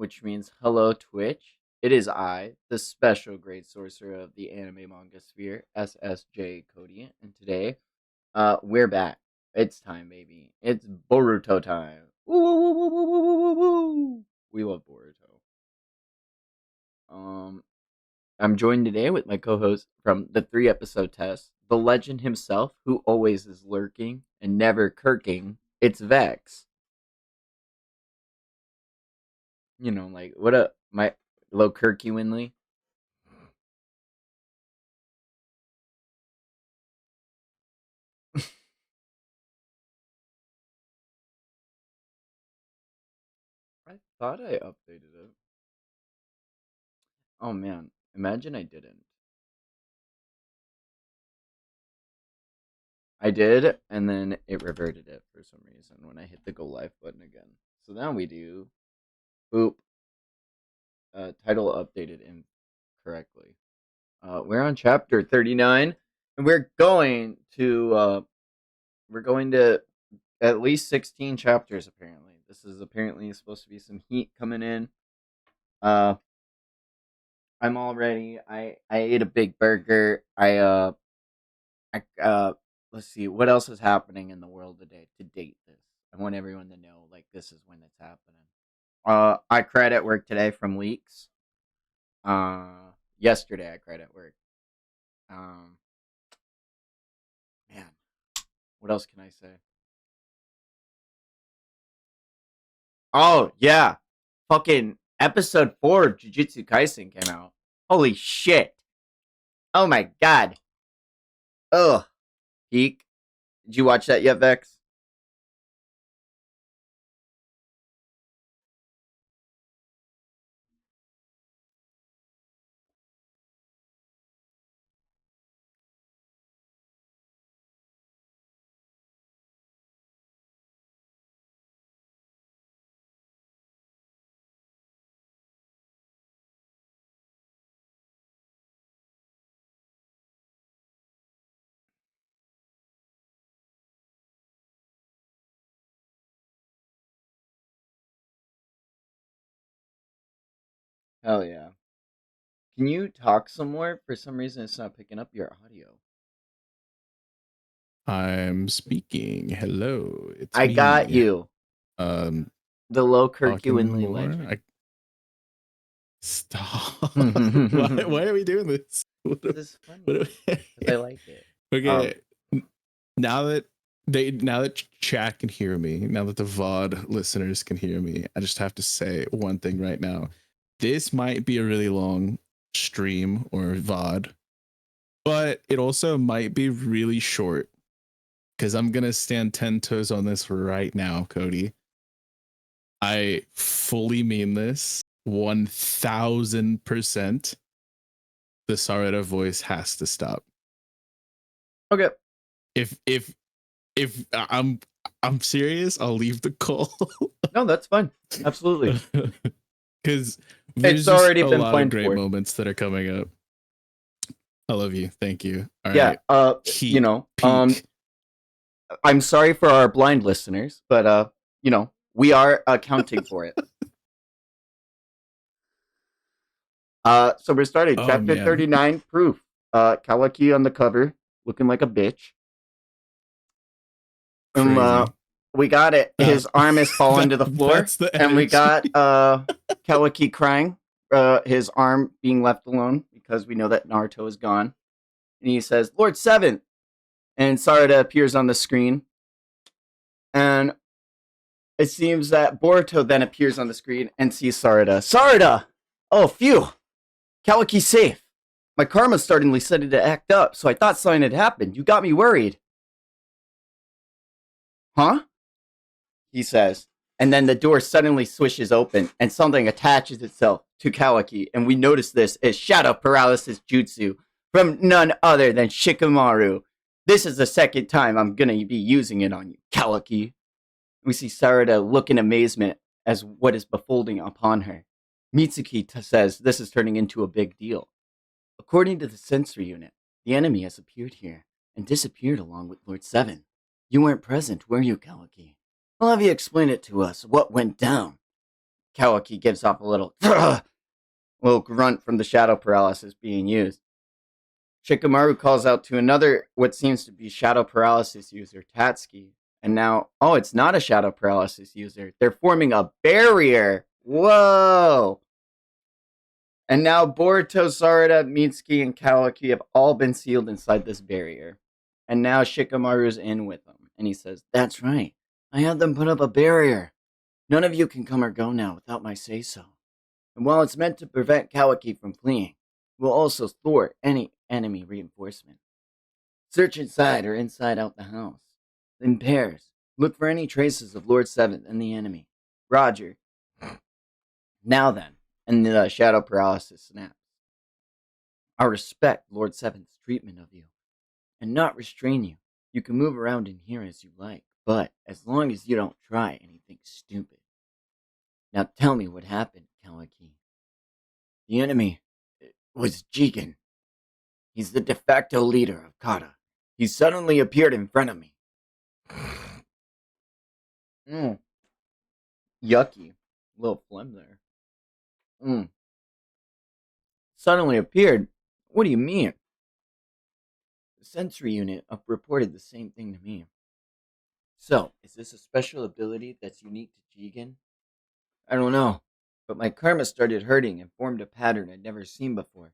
which means hello Twitch. It is I, the special great sorcerer of the anime manga sphere, SSJ Cody, and today, we're back. It's time, baby. It's Boruto time. Woo, woo, woo, woo, woo, woo, woo, woo. We love Boruto. Um, I'm joined today with my co-host from the 3 episode test, the legend himself, who always is lurking and never kirking. It's Vex. Like what up, my low Kirky Winley? I thought I updated it. Oh man, imagine I didn't. I did, and then it reverted it for some reason when I hit the go live button again. So now we do. Boop. Title updated incorrectly. We're on chapter 39, and we're going to at least 16 chapters apparently. This is apparently supposed to be some heat coming in. Uh, I'm all ready. I ate a big burger. I let's see what else is happening in the world today to date this. I want everyone to know like this is when it's happening. I cried at work today from leaks. Yesterday I cried at work. Um, man, what else can I say? Oh yeah, fucking episode 4 of Jujutsu Kaisen came out. Holy shit! Oh my god! Ugh, peak. Did you watch that yet, Vex? Hell yeah. Can you talk some more? For some reason, it's not picking up your audio. I'm speaking. Hello, it's I got me. you. Um, The low Kirky talking Winley more. legend. Stop. Why This are we doing this? is funny What because I like it. okay. Now that chat can hear me, now that the VOD listeners can hear me, I just have to say one thing right now. This might be a really long stream or VOD, but it also might be really short because I'm gonna stand 10 toes on this right now, Cody. I fully mean this 1000%. The Sarada voice has to stop. Okay. If I'm serious, I'll leave the call. No, that's fine. Absolutely. Because It's there's just already a been lot of planned great for. moments that are coming up. I love you. Thank you. All Yeah. right. Heat peak. I'm sorry for our blind listeners, but we are accounting for it. So we're starting Oh chapter man. 39, proof. Kawaki on the cover, looking like a bitch. Crazy. We got it. His arm is falling to the floor, That's the and we energy. got Kawaki crying. His arm being left alone because we know that Naruto is gone. And he says, "Lord Seven," and Sarada appears on the screen. And it seems that Boruto then appears on the screen and sees Sarada. Sarada! Oh, phew! Kawaki's safe. My karma suddenly started to act up, so I thought something had happened. You got me worried. Huh? He says. And then the door suddenly swishes open and something attaches itself to Kawaki. And we notice this as shadow paralysis jutsu from none other than Shikamaru. This is the second time I'm going to be using it on you, Kawaki. We see Sarada look in amazement as what is befolding upon her. Mitsuki says this is turning into a big deal. According to the sensory unit, the enemy has appeared here and disappeared along with Lord Seven. You weren't present, were you, Kawaki? I'll have you explain it to us, what went down. Kawaki gives off a little grunt from the shadow paralysis being used. Shikamaru calls out to another, what seems to be shadow paralysis user, Tatsuki. And now, oh, it's not a shadow paralysis user. They're forming a barrier. Whoa! And now Boruto, Sarada, Mitsuki, and Kawaki have all been sealed inside this barrier. And now Shikamaru's in with them. And he says, "That's right. I had them put up a barrier. None of you can come or go now without my say-so. And while it's meant to prevent Kawaki from fleeing, it will also thwart any enemy reinforcement. Search inside or inside out the house. In pairs, look for any traces of Lord Seventh and the enemy. Roger." Now then, and the shadow paralysis snaps. "I respect Lord Seventh's treatment of you, and not restrain you. You can move around in here as you like, but as long as you don't try anything stupid. Now tell me what happened, Kawaki." "The enemy was Jigen. He's the de facto leader of Kata. He suddenly appeared in front of me." Yucky. Little phlegm there. Suddenly appeared? What do you mean? The sensory unit up reported the same thing to me. So, is this a special ability that's unique to Jigen? I don't know, but my karma started hurting and formed a pattern I'd never seen before.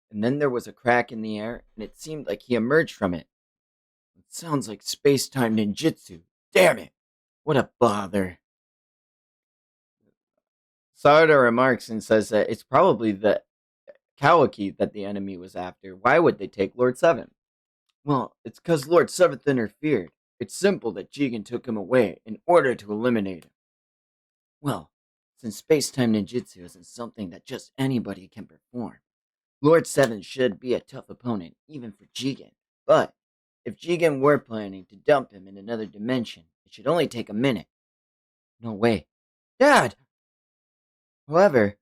And then there was a crack in the air, and it seemed like he emerged from it. It sounds like space-time ninjutsu. Damn it! What a bother. Sarada remarks and says that it's probably the Kawaki that the enemy was after. Why would they take Lord Seven? Well, it's because Lord Seventh interfered. It's simple that Jigen took him away in order to eliminate him. Well, since space-time ninjutsu isn't something that just anybody can perform, Lord Seven should be a tough opponent, even for Jigen. But if Jigen were planning to dump him in another dimension, it should only take a minute. No way. Dad! However,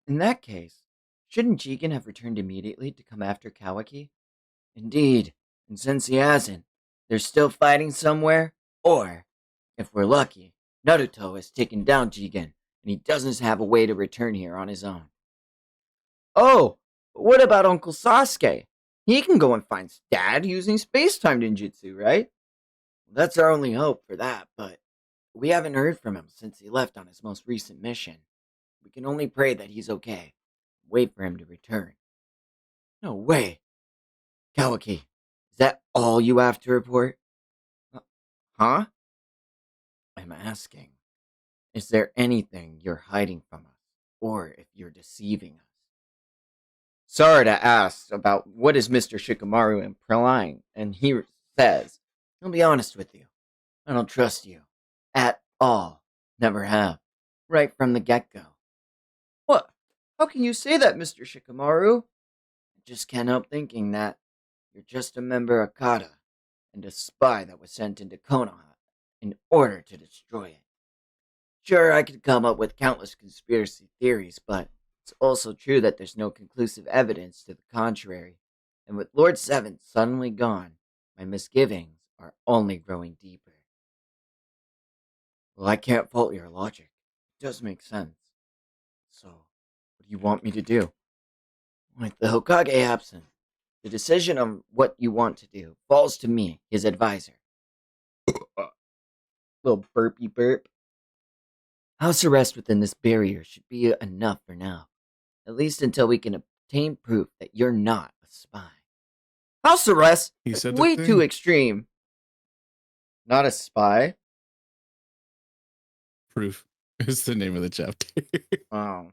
in that case, shouldn't Jigen have returned immediately to come after Kawaki? Indeed, and since he hasn't, they're still fighting somewhere, or, if we're lucky, Naruto has taken down Jigen, and he doesn't have a way to return here on his own. Oh, but what about Uncle Sasuke? He can go and find Dad using space-time ninjutsu, right? That's our only hope for that, but we haven't heard from him since he left on his most recent mission. We can only pray that he's okay. Wait for him to return. No way. Kawaki, is that all you have to report? Huh? I'm asking, is there anything you're hiding from us, or if you're deceiving us? Sarada asks about what is Mr. Shikamaru implying, and he says, I'll be honest with you. I don't trust you. At all. Never have. Right from the get-go. What? How can you say that, Mr. Shikamaru? I just can't help thinking that you're just a member of Kata, and a spy that was sent into Konoha in order to destroy it. Sure, I could come up with countless conspiracy theories, but it's also true that there's no conclusive evidence to the contrary. And with Lord Seven suddenly gone, my misgivings are only growing deeper. Well, I can't fault your logic. It does make sense. So, what do you want me to do? With the Hokage absent, the decision on what you want to do falls to me, his advisor. Little burpy burp. House arrest within this barrier should be enough for now. At least until we can obtain proof that you're not a spy. House arrest? He said Way the too thing. extreme. Not a spy? Proof is the name of the chapter. Oh.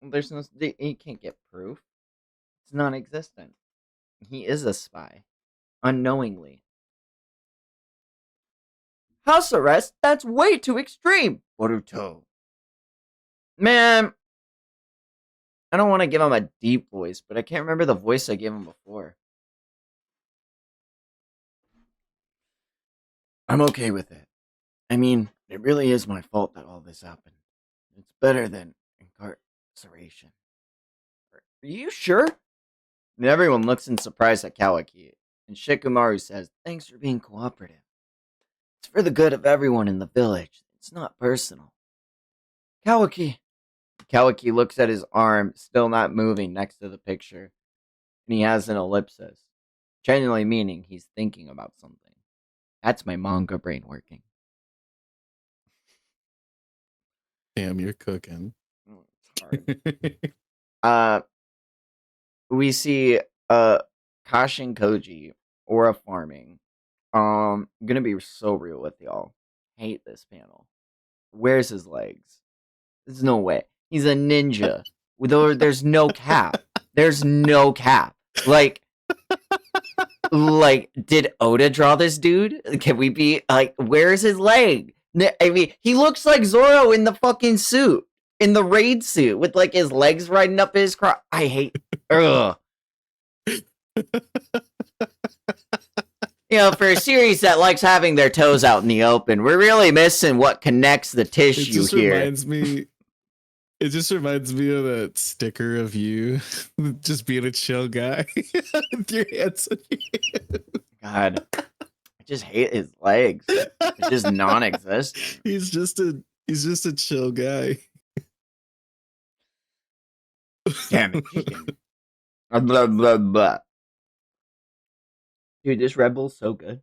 There's no. He can't get proof. It's non existent. He is a spy. Unknowingly. House arrest? That's way too extreme! Boruto. Man. I don't want to give him a deep voice, but I can't remember the voice I gave him before. I'm okay with it. I mean, it really is my fault that all this happened. It's better than incarceration. Are you sure? And everyone looks in surprise at Kawaki, and Shikamaru says, Thanks for being cooperative. It's for the good of everyone in the village. It's not personal. Kawaki. Kawaki looks at his arm, still not moving, next to the picture, and he has an ellipsis, genuinely meaning he's thinking about something. That's my manga brain working. Damn, you're cooking. It's hard. We see Kashin Koji Aura farming. I'm gonna be so real with y'all. Hate this panel. Where's his legs? There's no way. He's a ninja. There's no cap. There's no cap. Like, did Oda draw this dude? Can we be like, where's his leg? I mean, he looks like Zoro in the fucking suit, in the raid suit, with like his legs riding up his crotch. I hate. Ugh. You know, for a series that likes having their toes out in the open, we're really missing what connects the tissue here. It just reminds me of that sticker of you just being a chill guy with your hands on your head. God, I just hate his legs. It's just non-existent. He's just a chill guy. Damn it, chicken. Blah, blah, blah. Dude, this Red Bull's so good.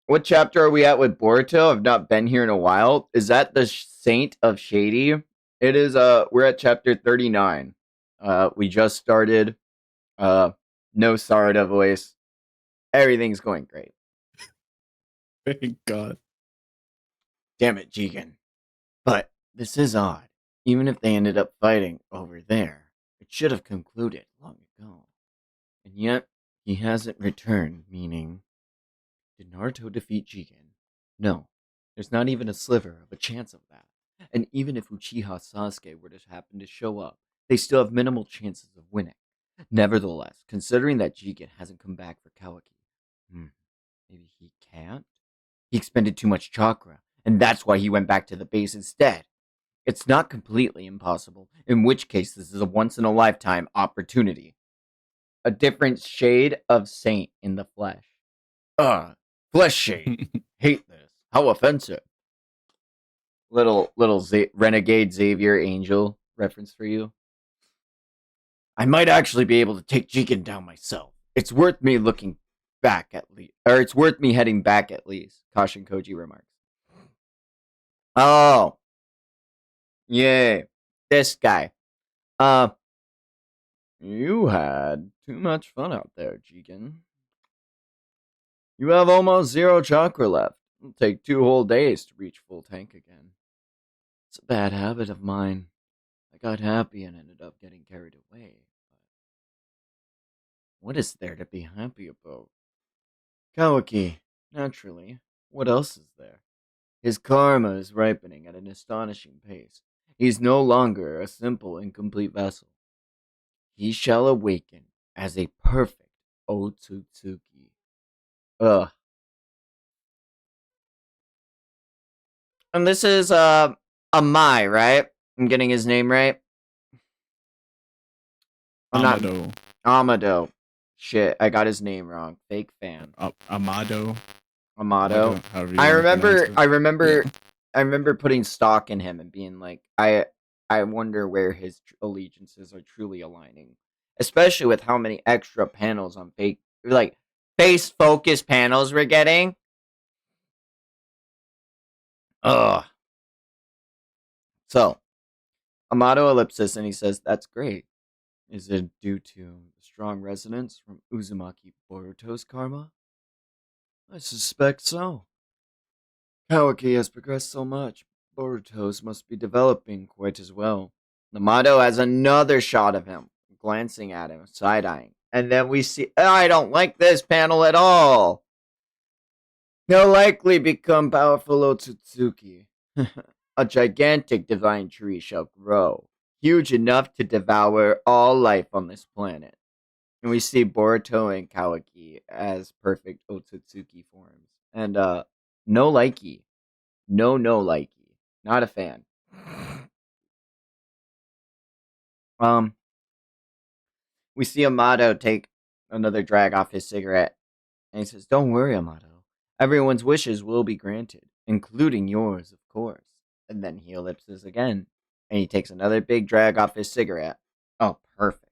What chapter are we at with Boruto? I've not been here in a while. Is that the Saint of Shady? It is. We're at chapter 39. We just started. No Sarada voice. Everything's going great. Thank God. Damn it, Jigen. But this is odd. Even if they ended up fighting over there, it should have concluded long ago. And yet, he hasn't returned, meaning... Did Naruto defeat Jigen? No. There's not even a sliver of a chance of that. And even if Uchiha Sasuke were to happen to show up, they still have minimal chances of winning. Nevertheless, considering that Jigen hasn't come back for Kawaki, maybe he can't? He expended too much chakra, and that's why he went back to the base instead. It's not completely impossible, in which case this is a once-in-a-lifetime opportunity. A different shade of saint in the flesh. Flesh shade. Hate this. How offensive. Little renegade Xavier Angel reference for you. I might actually be able to take Jigen down myself. It's worth me looking back at least. Or it's worth me heading back at least, Kashin Koji remarks. Oh. Yay. This guy. You had too much fun out there, Jigen. You have almost 0 chakra left. It'll take 2 whole days to reach full tank again. It's a bad habit of mine. I got happy and ended up getting carried away. But what is there to be happy about? Kawaki, naturally. What else is there? His karma is ripening at an astonishing pace. He's no longer a simple, incomplete vessel. He shall awaken as a perfect Otsutsuki. Ugh. And this is, Amai, right? I'm getting his name right? Amado. Shit, I got his name wrong. Fake fan. Amado. I remember putting stock in him and being like, I wonder where his allegiances are truly aligning. Especially with how many extra panels on face focus panels we're getting. Ugh. So, Amado ellipsis, and he says, that's great. Is it due to strong resonance from Uzumaki Boruto's karma? I suspect so. Kawaki has progressed so much. Boruto's must be developing quite as well. Amado has another shot of him, glancing at him, side-eyeing. And then we see, I don't like this panel at all. He'll likely become powerful Otsutsuki. A gigantic divine tree shall grow, huge enough to devour all life on this planet. And we see Boruto and Kawaki as perfect Otsutsuki forms. And, no likey. No likey. Not a fan. We see Amado take another drag off his cigarette. And he says, don't worry, Amado. Everyone's wishes will be granted, including yours, of course. And then he ellipses again, and he takes another big drag off his cigarette. Oh, perfect.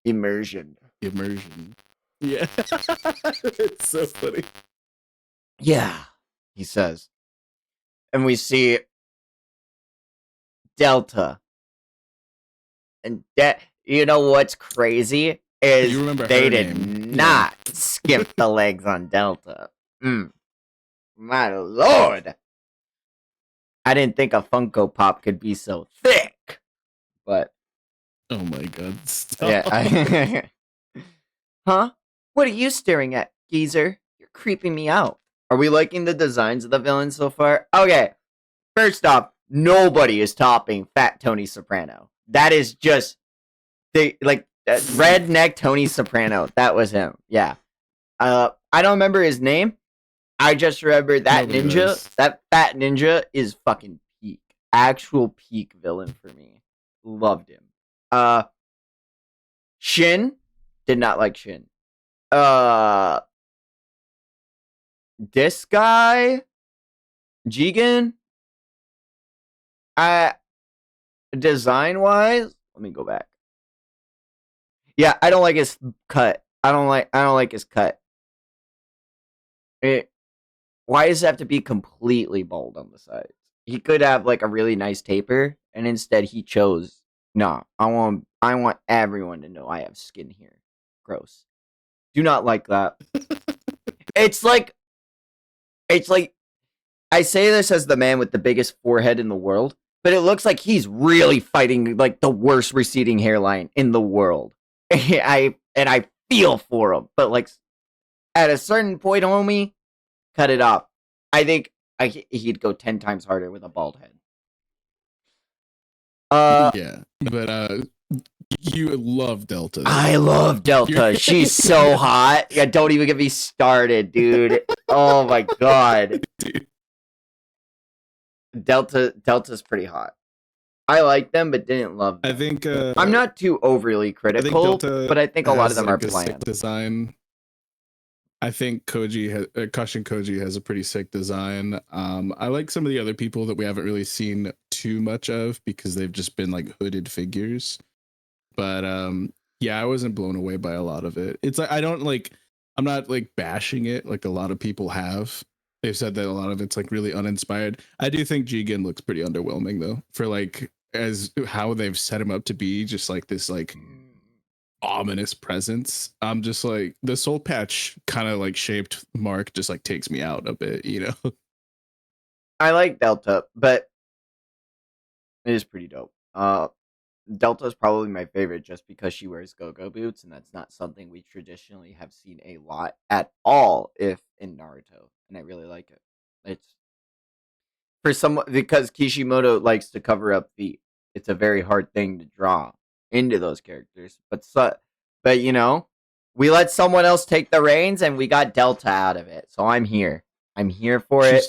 Immersion. Immersion. Yeah. It's so funny. Yeah, he says. And we see Delta. And you know what's crazy is You remember they her did name. not skip the legs on Delta. My lord. I didn't think a Funko Pop could be so thick. But Oh my god. Stop. yeah. Huh? What are you staring at, geezer? You're creeping me out. Are we liking the designs of the villains so far? Okay. First off, nobody is topping Fat Tony Soprano. That is just redneck Tony Soprano. That was him. Yeah. I don't remember his name. I just remember that Nobody ninja. does. That fat ninja is fucking peak. Actual peak villain for me. Loved him. Shin did not like Shin. This guy Jigen. I design wise, let me go back. Yeah, I don't like his cut. I don't like his cut. Why does it have to be completely bald on the sides? He could have like a really nice taper, and instead he chose no. I want everyone to know I have skin here. Gross. Do not like that. It's like I say this as the man with the biggest forehead in the world, but it looks like he's really fighting like the worst receding hairline in the world. I feel for him, but like at a certain point, homie, cut it off. I think he'd go 10 times harder with a bald head. Yeah. But you love Delta. Though. I love Delta. She's so hot. Yeah, don't even get me started, dude. Oh my god. Dude. Delta's pretty hot. I like them, but didn't love them. I think I'm not too overly critical, but I think a lot of them are bland. Design. I think Kashin Koji has a pretty sick design. I like some of the other people that we haven't really seen too much of because they've just been like hooded figures. But yeah, I wasn't blown away by a lot of it. It's like I'm not like bashing it like a lot of people have. They've said that a lot of it's like really uninspired. I do think Jigen looks pretty underwhelming though, for like as how they've set him up to be just like this like ominous presence. I'm just like the soul patch kind of like shaped mark just like takes me out a bit, you know. I like Delta, but it is pretty dope. Delta is probably my favorite just because she wears go-go boots, and that's not something we traditionally have seen a lot at all, if in Naruto, and I really like it. It's for some because Kishimoto likes to cover up feet. It's a very hard thing to draw into those characters, but you know, we let someone else take the reins, and we got Delta out of it. So I'm here. I'm here for it.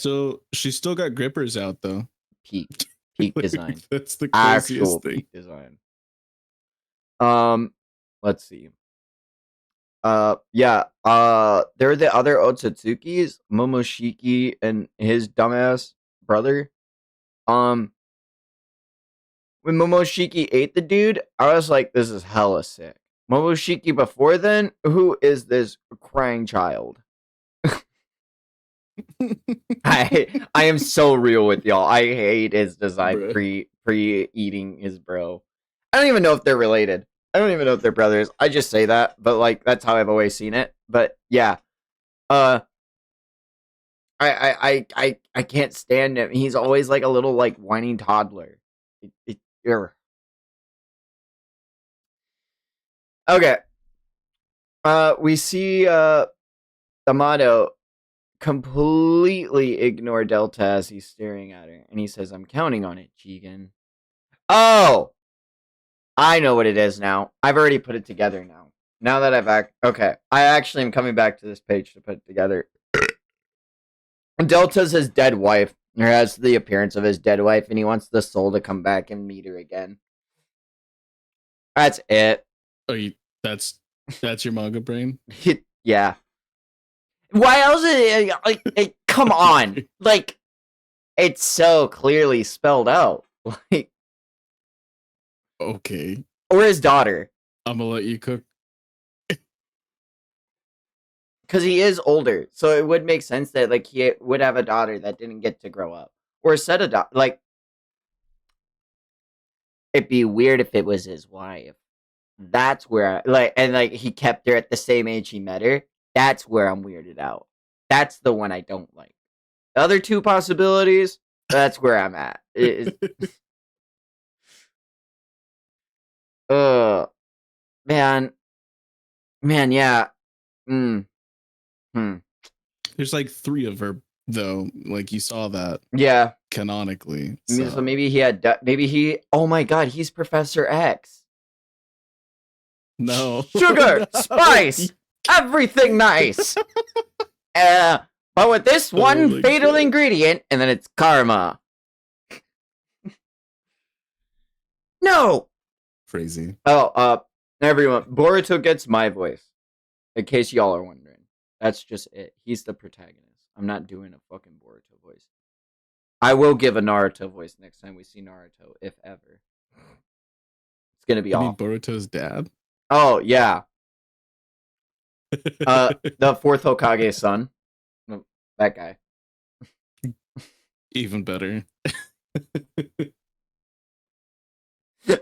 She's still got grippers out though. Peak design. That's the Actual craziest thing. peak design. Let's see. Yeah. There are the other Otsutsukis, Momoshiki and his dumbass brother. When Momoshiki ate the dude, I was like, this is hella sick. Momoshiki before then, who is this crying child? I am so real with y'all. I hate his design pre eating his bro. I don't even know if they're related. I don't even know if they're brothers. I just say that, but like that's how I've always seen it. But yeah. I can't stand him. He's always like a little like whining toddler. Okay. We see Amato completely ignore Delta as he's staring at her, and he says, "I'm counting on it, Jigen." Oh, I know what it is now. I've already put it together now. Now that okay, I actually am coming back to this page to put it together. Delta's his dead wife, or has the appearance of his dead wife, and he wants the soul to come back and meet her again. That's it. Oh, that's your manga brain? Yeah. Why else is it, come on. Like, it's so clearly spelled out. Like, Okay, or his daughter. I'm gonna let you cook. Because he is older. So it would make sense that, like, he would have a daughter that didn't get to grow up. Or a set of like, it'd be weird if it was his wife. That's where, like, he kept her at the same age he met her. That's where I'm weirded out. That's the one I don't like. The other two possibilities, that's where I'm at. Uh, man, yeah. Mm, hmm. There's like 3 of her though. Like you saw that Yeah. canonically. So maybe he had. Maybe he. Oh my God, he's Professor X. No. Sugar, No. spice, everything nice. But with this one fatal ingredient, and then it's karma. No. Crazy. Oh, everyone, Boruto gets my voice. In case y'all are wondering, that's just it. He's the protagonist. I'm not doing a fucking Boruto voice. I will give a Naruto voice next time we see Naruto, if ever. It's gonna be awful. Boruto's dad? Oh yeah. The fourth Hokage's son. That guy. Even better.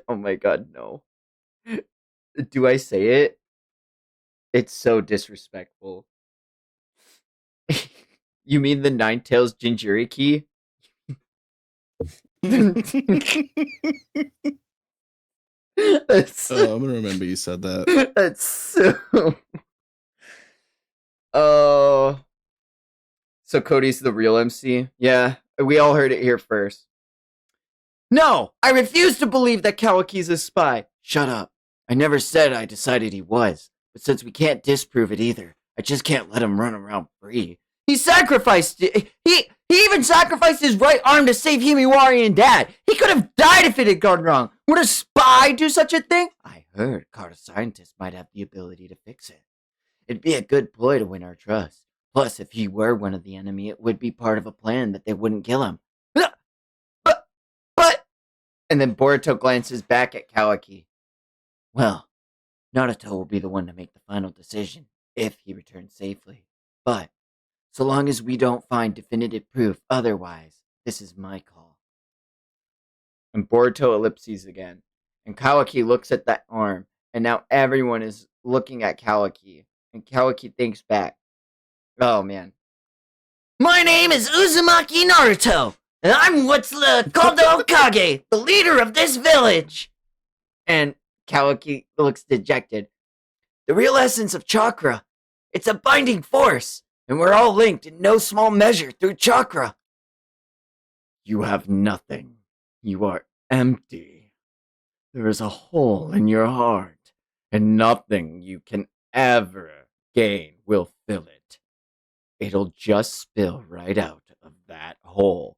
Oh my God, no. Do I say it? It's so disrespectful. You mean the Nine Tails Jinchuriki? I'm gonna remember you said that. That's so. Oh. So Cody's the real MC? Yeah, we all heard it here first. No, I refuse to believe that Kawaki's a spy. Shut up. I never said I decided he was. But since we can't disprove it either, I just can't let him run around free. He sacrificed it. He even sacrificed his right arm to save Himiwari and Dad. He could have died if it had gone wrong. Would a spy do such a thing? I heard Carter scientists might have the ability to fix it. It'd be a good ploy to win our trust. Plus, if he were one of the enemy, it would be part of a plan that they wouldn't kill him. But... And then Boruto glances back at Kawaki. Well, Naruto will be the one to make the final decision, if he returns safely. But, so long as we don't find definitive proof otherwise, this is my call. And Boruto ellipses again. And Kawaki looks at that arm, and now everyone is looking at Kawaki. And Kawaki thinks back. Oh, man. My name is Uzumaki Naruto, and I'm what's called the Hokage, the leader of this village. And Kawaki looks dejected. The real essence of chakra. It's a binding force, and we're all linked in no small measure through chakra. You have nothing. You are empty. There is a hole in your heart, and nothing you can ever gain will fill it. It'll just spill right out of that hole.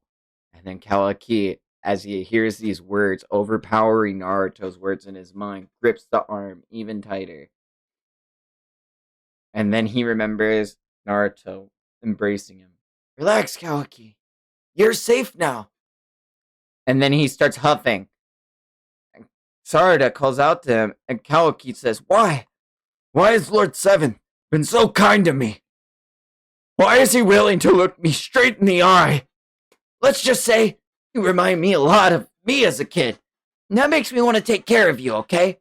And then Kawaki, as he hears these words, overpowering Naruto's words in his mind, grips the arm even tighter. And then he remembers Naruto embracing him. Relax, Kawaki. You're safe now. And then he starts huffing. And Sarada calls out to him, and Kawaki says, Why? Why has Lord Seven been so kind to me? Why is he willing to look me straight in the eye? Let's just say you remind me a lot of me as a kid. And that makes me want to take care of you, okay?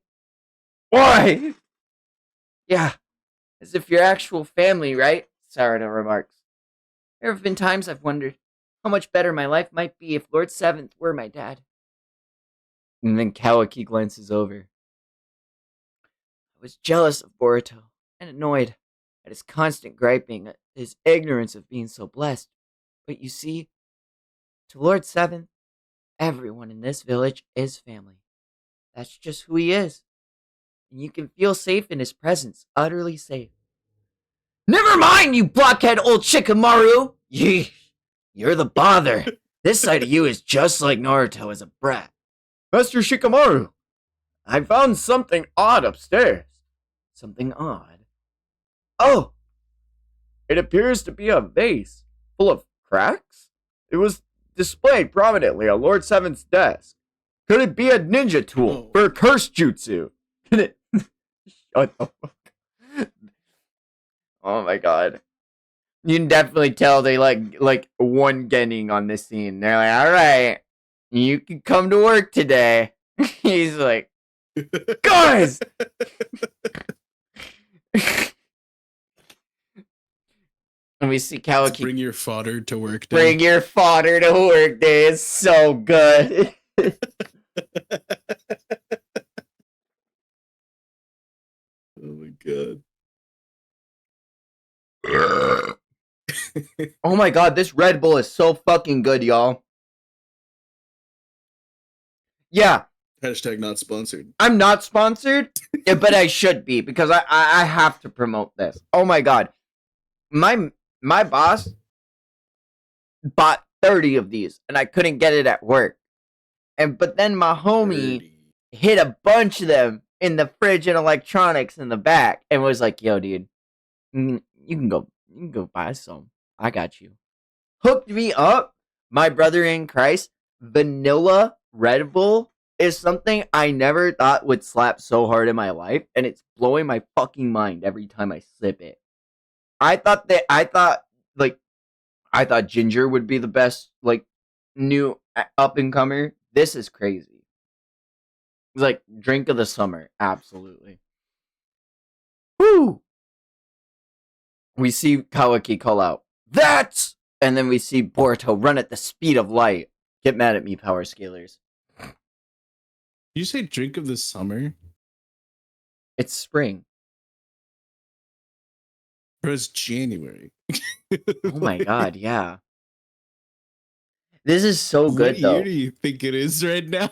Why? Yeah, as if you're actual family, right? Sarada remarks. There have been times I've wondered how much better my life might be if Lord Seventh were my dad. And then Kawaki glances over. I was jealous of Boruto and annoyed at his constant griping, at his ignorance of being so blessed. But you see, to Lord Seventh, everyone in this village is family. That's just who he is. And you can feel safe in his presence, utterly safe. Never mind, you blockhead old Shikamaru! Yeesh, you're the bother. This side of you is just like Naruto as a brat. Master Shikamaru, I found something odd upstairs. Something odd? Oh! It appears to be a vase full of cracks. It was displayed prominently on Lord Seven's desk. Could it be a ninja tool for a curse jutsu? Can it? Shut the fuck. Oh my god. You can definitely tell they like one getting on this scene. They're like, all right, you can come to work today. He's like, guys. And we see Kawaki. Bring your fodder to work day. Bring your fodder to work day. It's so good. Oh my god. Oh my god, this Red Bull is so fucking good, y'all. Yeah. Hashtag not sponsored. I'm not sponsored, but I should be because I have to promote this. Oh my god. My boss bought 30 of these and I couldn't get it at work. But then my homie 30. hid a bunch of them in the fridge and electronics in the back and was like, yo, dude, you can go buy some. I got you. Hooked me up. My brother in Christ, vanilla Red Bull is something I never thought would slap so hard in my life, and it's blowing my fucking mind every time I sip it. I thought ginger would be the best, like, new up and comer. This is crazy. It's like drink of the summer, absolutely. Woo! We see Kawaki call out, "That's!" And then we see Boruto run at the speed of light. Get mad at me, power scalers. You say drink of the summer? It's spring. Or it's January. Oh my god, yeah. This is so good, what though. year do you think it is right now?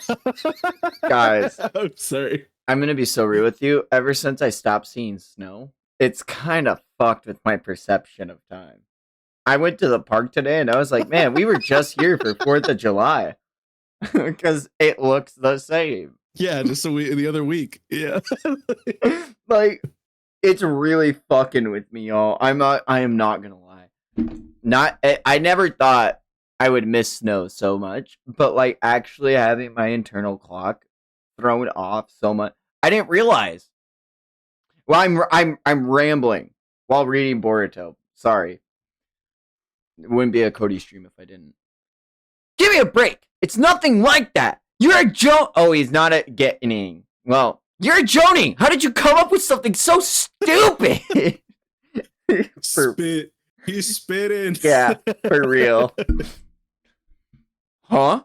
Guys. I'm sorry. I'm gonna be so real with you. Ever since I stopped seeing snow, it's kind of fucked with my perception of time. I went to the park today and I was like, man, we were just here for 4th of July. Because it looks the same. Yeah, just the other week. Yeah. Like, it's really fucking with me, y'all. I am not gonna lie. I never thought I would miss snow so much, but like actually having my internal clock thrown off so much, I didn't realize. Well, I'm rambling while reading Boruto. Sorry. It wouldn't be a Cody stream if I didn't. Give me a break. It's nothing like that. You're a Joe. Oh, he's not a getting. Well, you're a Joning. How did you come up with something so stupid? Spit. He's spitting. Yeah, for real. Huh?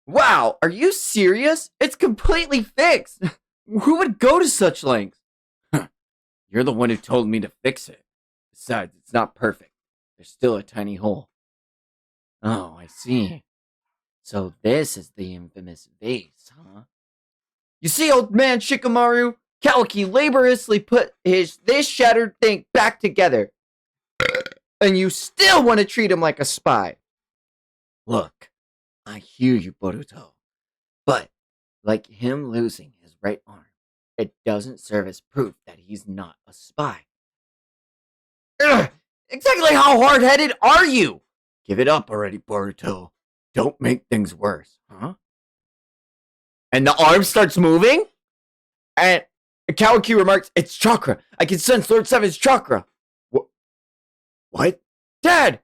Wow, are you serious? It's completely fixed. Who would go to such lengths? You're the one who told me to fix it. Besides, it's not perfect. There's still a tiny hole. Oh, I see. So this is the infamous vase, huh? You see, old man Shikamaru, Kawaki laboriously put this shattered thing back together. And you still want to treat him like a spy. Look, I hear you, Boruto. But, like him losing his right arm, it doesn't serve as proof that he's not a spy. Ugh, exactly how hard-headed are you? Give it up already, Boruto. Don't make things worse, huh? And the arm starts moving? And Kawaki remarks, it's chakra. I can sense Lord Seven's chakra. What? Dad!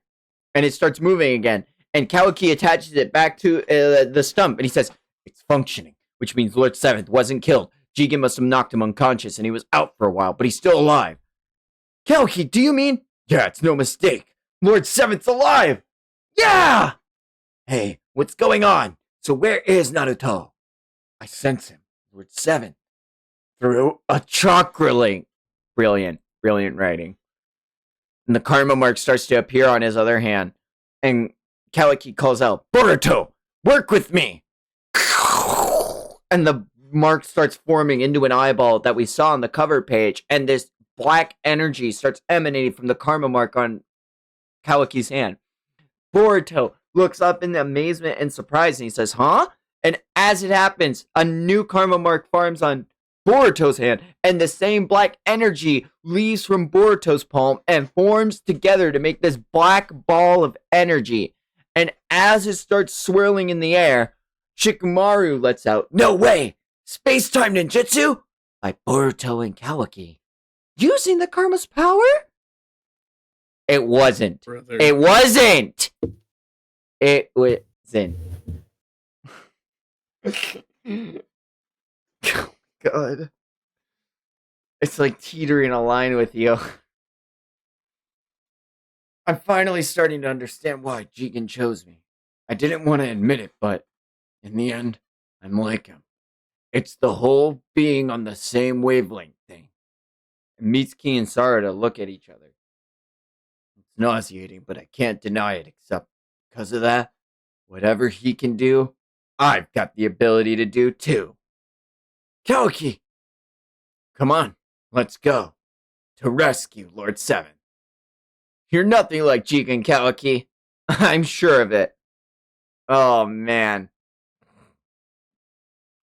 And it starts moving again. And Kawaki attaches it back to the stump. And he says, it's functioning, which means Lord Seventh wasn't killed. Jigen must have knocked him unconscious and he was out for a while, but he's still alive. Kawaki, do you mean? Yeah, it's no mistake. Lord Seventh's alive! Yeah! Hey, what's going on? So where is Naruto? I sense him, Lord Seventh, through a chakra link. Brilliant writing. And the karma mark starts to appear on his other hand. And Kawaki calls out, Boruto, work with me! And the mark starts forming into an eyeball that we saw on the cover page. And this black energy starts emanating from the karma mark on Kawaki's hand. Boruto looks up in amazement and surprise and he says, huh? And as it happens, a new karma mark forms on Boruto's hand, and the same black energy leaves from Boruto's palm and forms together to make this black ball of energy. And as it starts swirling in the air, Shikamaru lets out, "No way! Space time ninjutsu?" by Boruto and Kawaki. Using the karma's power? It wasn't. Brother. It wasn't. It wasn't. God. It's like teetering a line with you. I'm finally starting to understand why Jigen chose me. I didn't want to admit it, but in the end, I'm like him. It's the whole being on the same wavelength thing. And Mitsuki and Sarada look at each other. It's nauseating, but I can't deny it, except because of that, whatever he can do, I've got the ability to do too. Kawaki! Come on, let's go. To rescue Lord Seven. You're nothing like Jigen, Kawaki. I'm sure of it. Oh, man.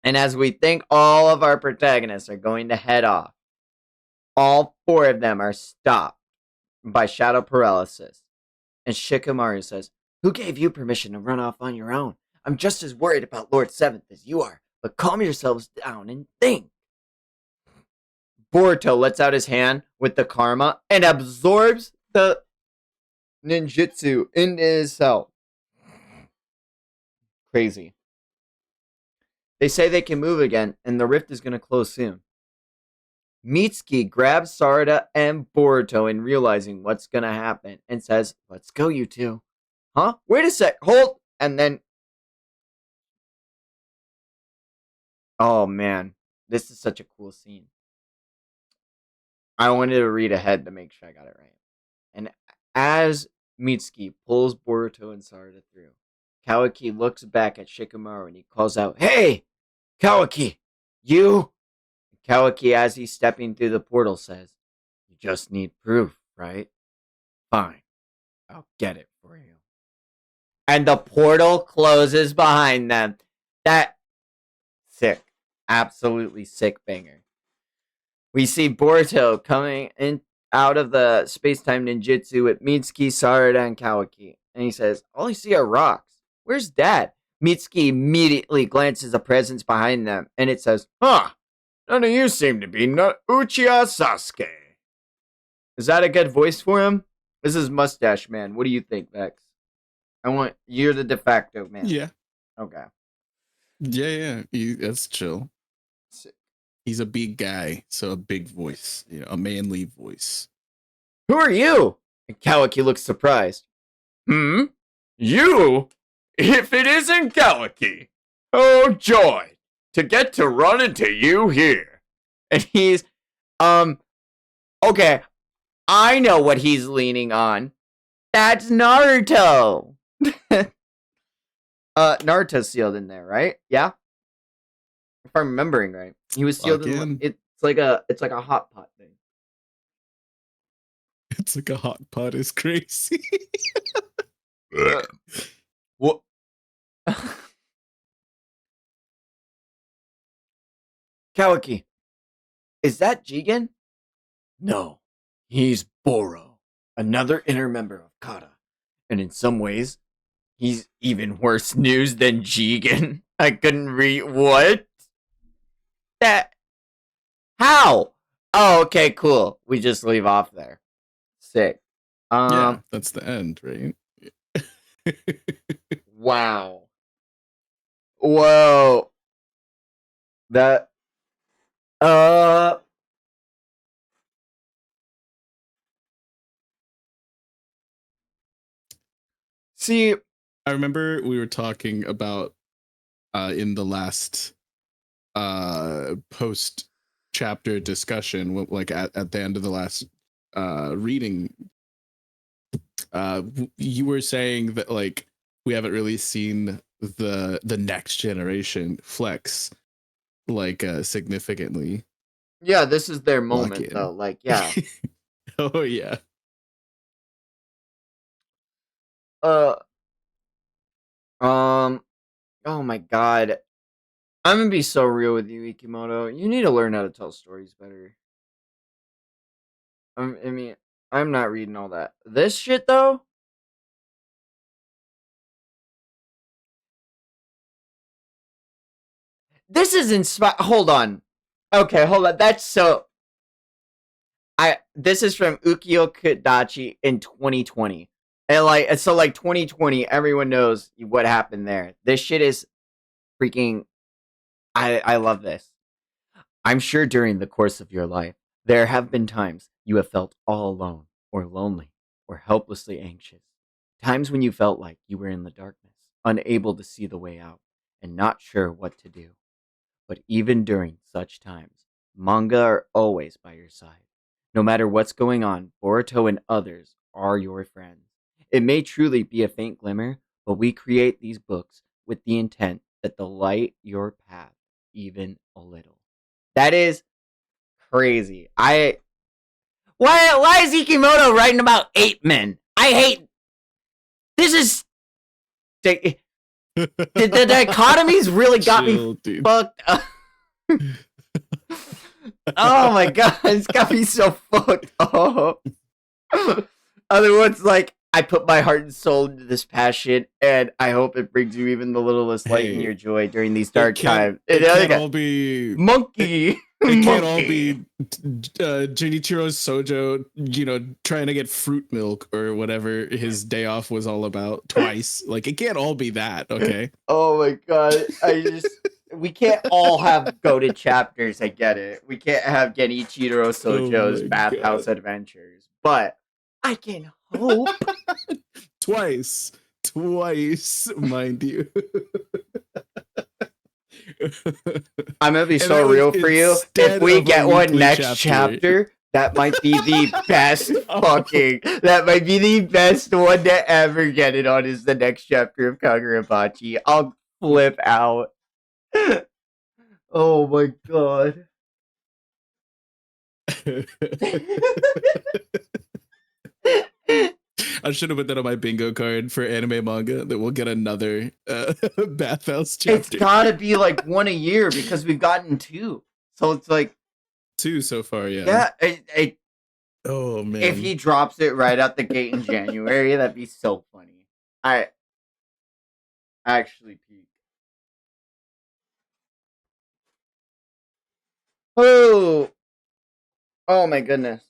And as we think all of our protagonists are going to head off, all four of them are stopped by shadow paralysis. And Shikamaru says, "Who gave you permission to run off on your own? I'm just as worried about Lord Seventh as you are, but calm yourselves down and think." Boruto lets out his hand with the karma and absorbs the ninjutsu into his self. Crazy. They say they can move again, and the rift is going to close soon. Mitsuki grabs Sarada and Boruto in realizing what's going to happen and says, "Let's go, you two." Huh? Wait a sec. Hold. And then. Oh, man. This is such a cool scene. I wanted to read ahead to make sure I got it right. And as Mitsuki pulls Boruto and Sarada through, Kawaki looks back at Shikamaru and he calls out, "Hey, Kawaki, you?" Kawaki, as he's stepping through the portal, says, "You just need proof, right? Fine, I'll get it for you." And the portal closes behind them. That sick, absolutely sick banger. We see Boruto coming in out of the space-time ninjutsu with Mitsuki, Sarada, and Kawaki. And he says, "All I see are rocks. Where's Dad?" Mitsuki immediately glances a presence behind them, and it says, "Huh, none of you seem to be Uchiha Sasuke." Is that a good voice for him? This is Mustache Man. What do you think, Vex? You're the de facto man. Yeah. Okay. Yeah. That's chill. Sick. He's a big guy, so a big voice, a manly voice. "Who are you?" And Kawaki looks surprised. "Hmm? You? If it isn't Kawaki! Oh, joy! To get to run into you here." And he's, okay, I know what he's leaning on. That's Naruto! Naruto's sealed in there, right? Yeah? If I'm remembering right. He was sealed in, it's like a hot pot thing. It's like a hot pot is crazy. What? Kawaki, is that Jigen? No, he's Boro, another inner member of Kata. And in some ways, he's even worse news than Jigen. I couldn't read. What? That. How? Oh, okay, cool. We just leave off there. Sick. Yeah, that's the end, right? Wow. Whoa. That. See, I remember we were talking about in the last post chapter discussion, like at the end of the last reading, you were saying that like we haven't really seen the next generation flex like significantly. yeah, this is their moment though. Like, yeah. Oh yeah. Oh my god. I'm gonna be so real with you, Ikimoto. You need to learn how to tell stories better. I mean, I'm not reading all that. This shit though. This is inspired. Hold on. Okay, hold on. That's so. This is from Ukiyo Kodachi in 2020. And like so like 2020, everyone knows what happened there. This shit is freaking I love this. I'm sure during the course of your life, there have been times you have felt all alone or lonely or helplessly anxious. Times when you felt like you were in the darkness, unable to see the way out, and not sure what to do. But even during such times, manga are always by your side. No matter what's going on, Boruto and others are your friends. It may truly be a faint glimmer, but we create these books with the intent that they'll light your path even a little. That is crazy. Why is Ikimoto writing about ape men? I hate this is the dichotomies really got Chill, me dude. fucked up. Oh my god, it's got me so fucked up. Other ones like I put my heart and soul into this passion, and I hope it brings you even the littlest light in Hey, your joy during these dark times. It can't all be. Monkey, It can't all monkey. be Junichiro's Sojo, trying to get fruit milk or whatever his day off was all about twice. Like, it can't all be that, okay? Oh my god, we can't all have goated chapters. I get it. We can't have Genichiro Oh Sojo's my bathhouse God. adventures, but I can hope. Twice, mind you. I'm gonna be And so that was real for you. If instead we of a get one weekly next chapter, that might be the best fucking. That might be the best one to ever get it on. Is the next chapter of Kagurabachi? I'll flip out. Oh my god. I should have put that on my bingo card for anime manga that we'll get another bathhouse It's chapter. gotta be like one a year because we've gotten two. So it's like, 2 so far, yeah, Oh man. if he drops it right out the gate in January, that'd be so funny. I actually peak. Oh, oh my goodness.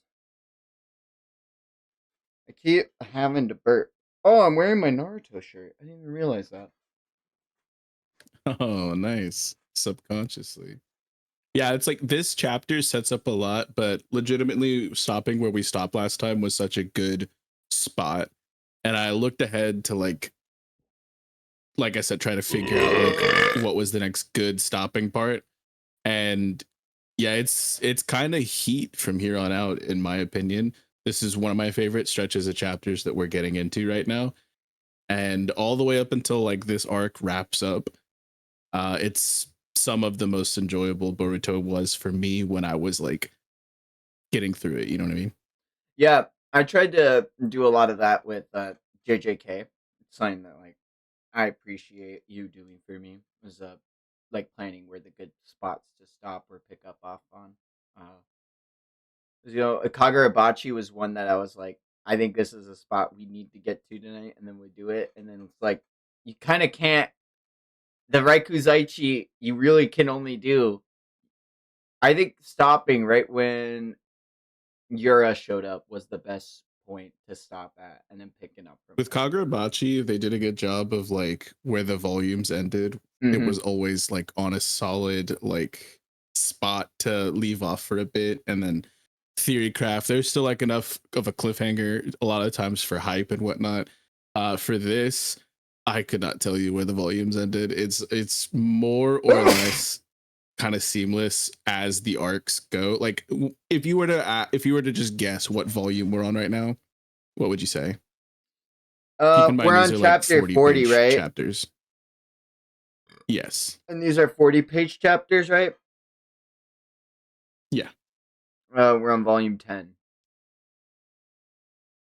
I keep having to burp. Oh, I'm wearing my Naruto shirt. I didn't even realize that. Oh, nice. Subconsciously. Yeah, it's like this chapter sets up a lot, but legitimately stopping where we stopped last time was such a good spot. And I looked ahead to like I said, try to figure out like what was the next good stopping part. And yeah, it's kind of heat from here on out, in my opinion. This is one of my favorite stretches of chapters that we're getting into right now. And all the way up until like this arc wraps up, it's some of the most enjoyable Boruto was for me when I was like getting through it. You know what I mean? Yeah, I tried to do a lot of that with JJK. It's something that like I appreciate you doing for me is like planning where the good spots to stop or pick up off on. Uh, 'Cause, Kagurabachi was one that I was like, I think this is a spot we need to get to tonight, and then we do it, and then it's like you kind of can't. The Raikuzaichi, you really can only do. I think stopping right when Yura showed up was the best point to stop at, and then picking up from With Kagurabachi, they did a good job of like where the volumes ended. there. It Mm-hmm. was always like on a solid like spot to leave off for a bit, and then theory craft. There's still like enough of a cliffhanger a lot of times for hype and whatnot. For this, I could not tell you where the volumes ended. It's more or less kind of seamless as the arcs go. Like if you were to just guess what volume we're on right now, what would you say? Keep in mind We're these on are like chapter 40 40, page right? chapters. Yes. And these are 40-page chapters, right? Yeah. We're on volume 10.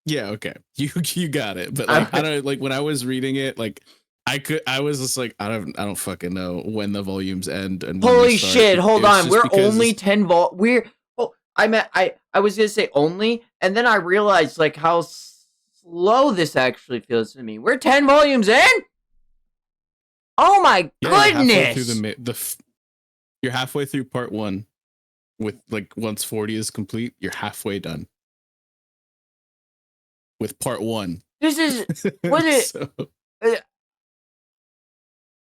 Yeah, okay. You got it. But like I don't like when I was reading it, like I was just like, I don't fucking know when the volumes end and when they Holy start. shit! Hold It's on, just we're because only 10 we're. Oh, I was gonna say only, and then I realized like how slow this actually feels to me. We're 10 volumes in. Oh my yeah, you're halfway through goodness! you're halfway through part one. With like once 40 is complete, you're halfway done with part one. This is what it. So Uh,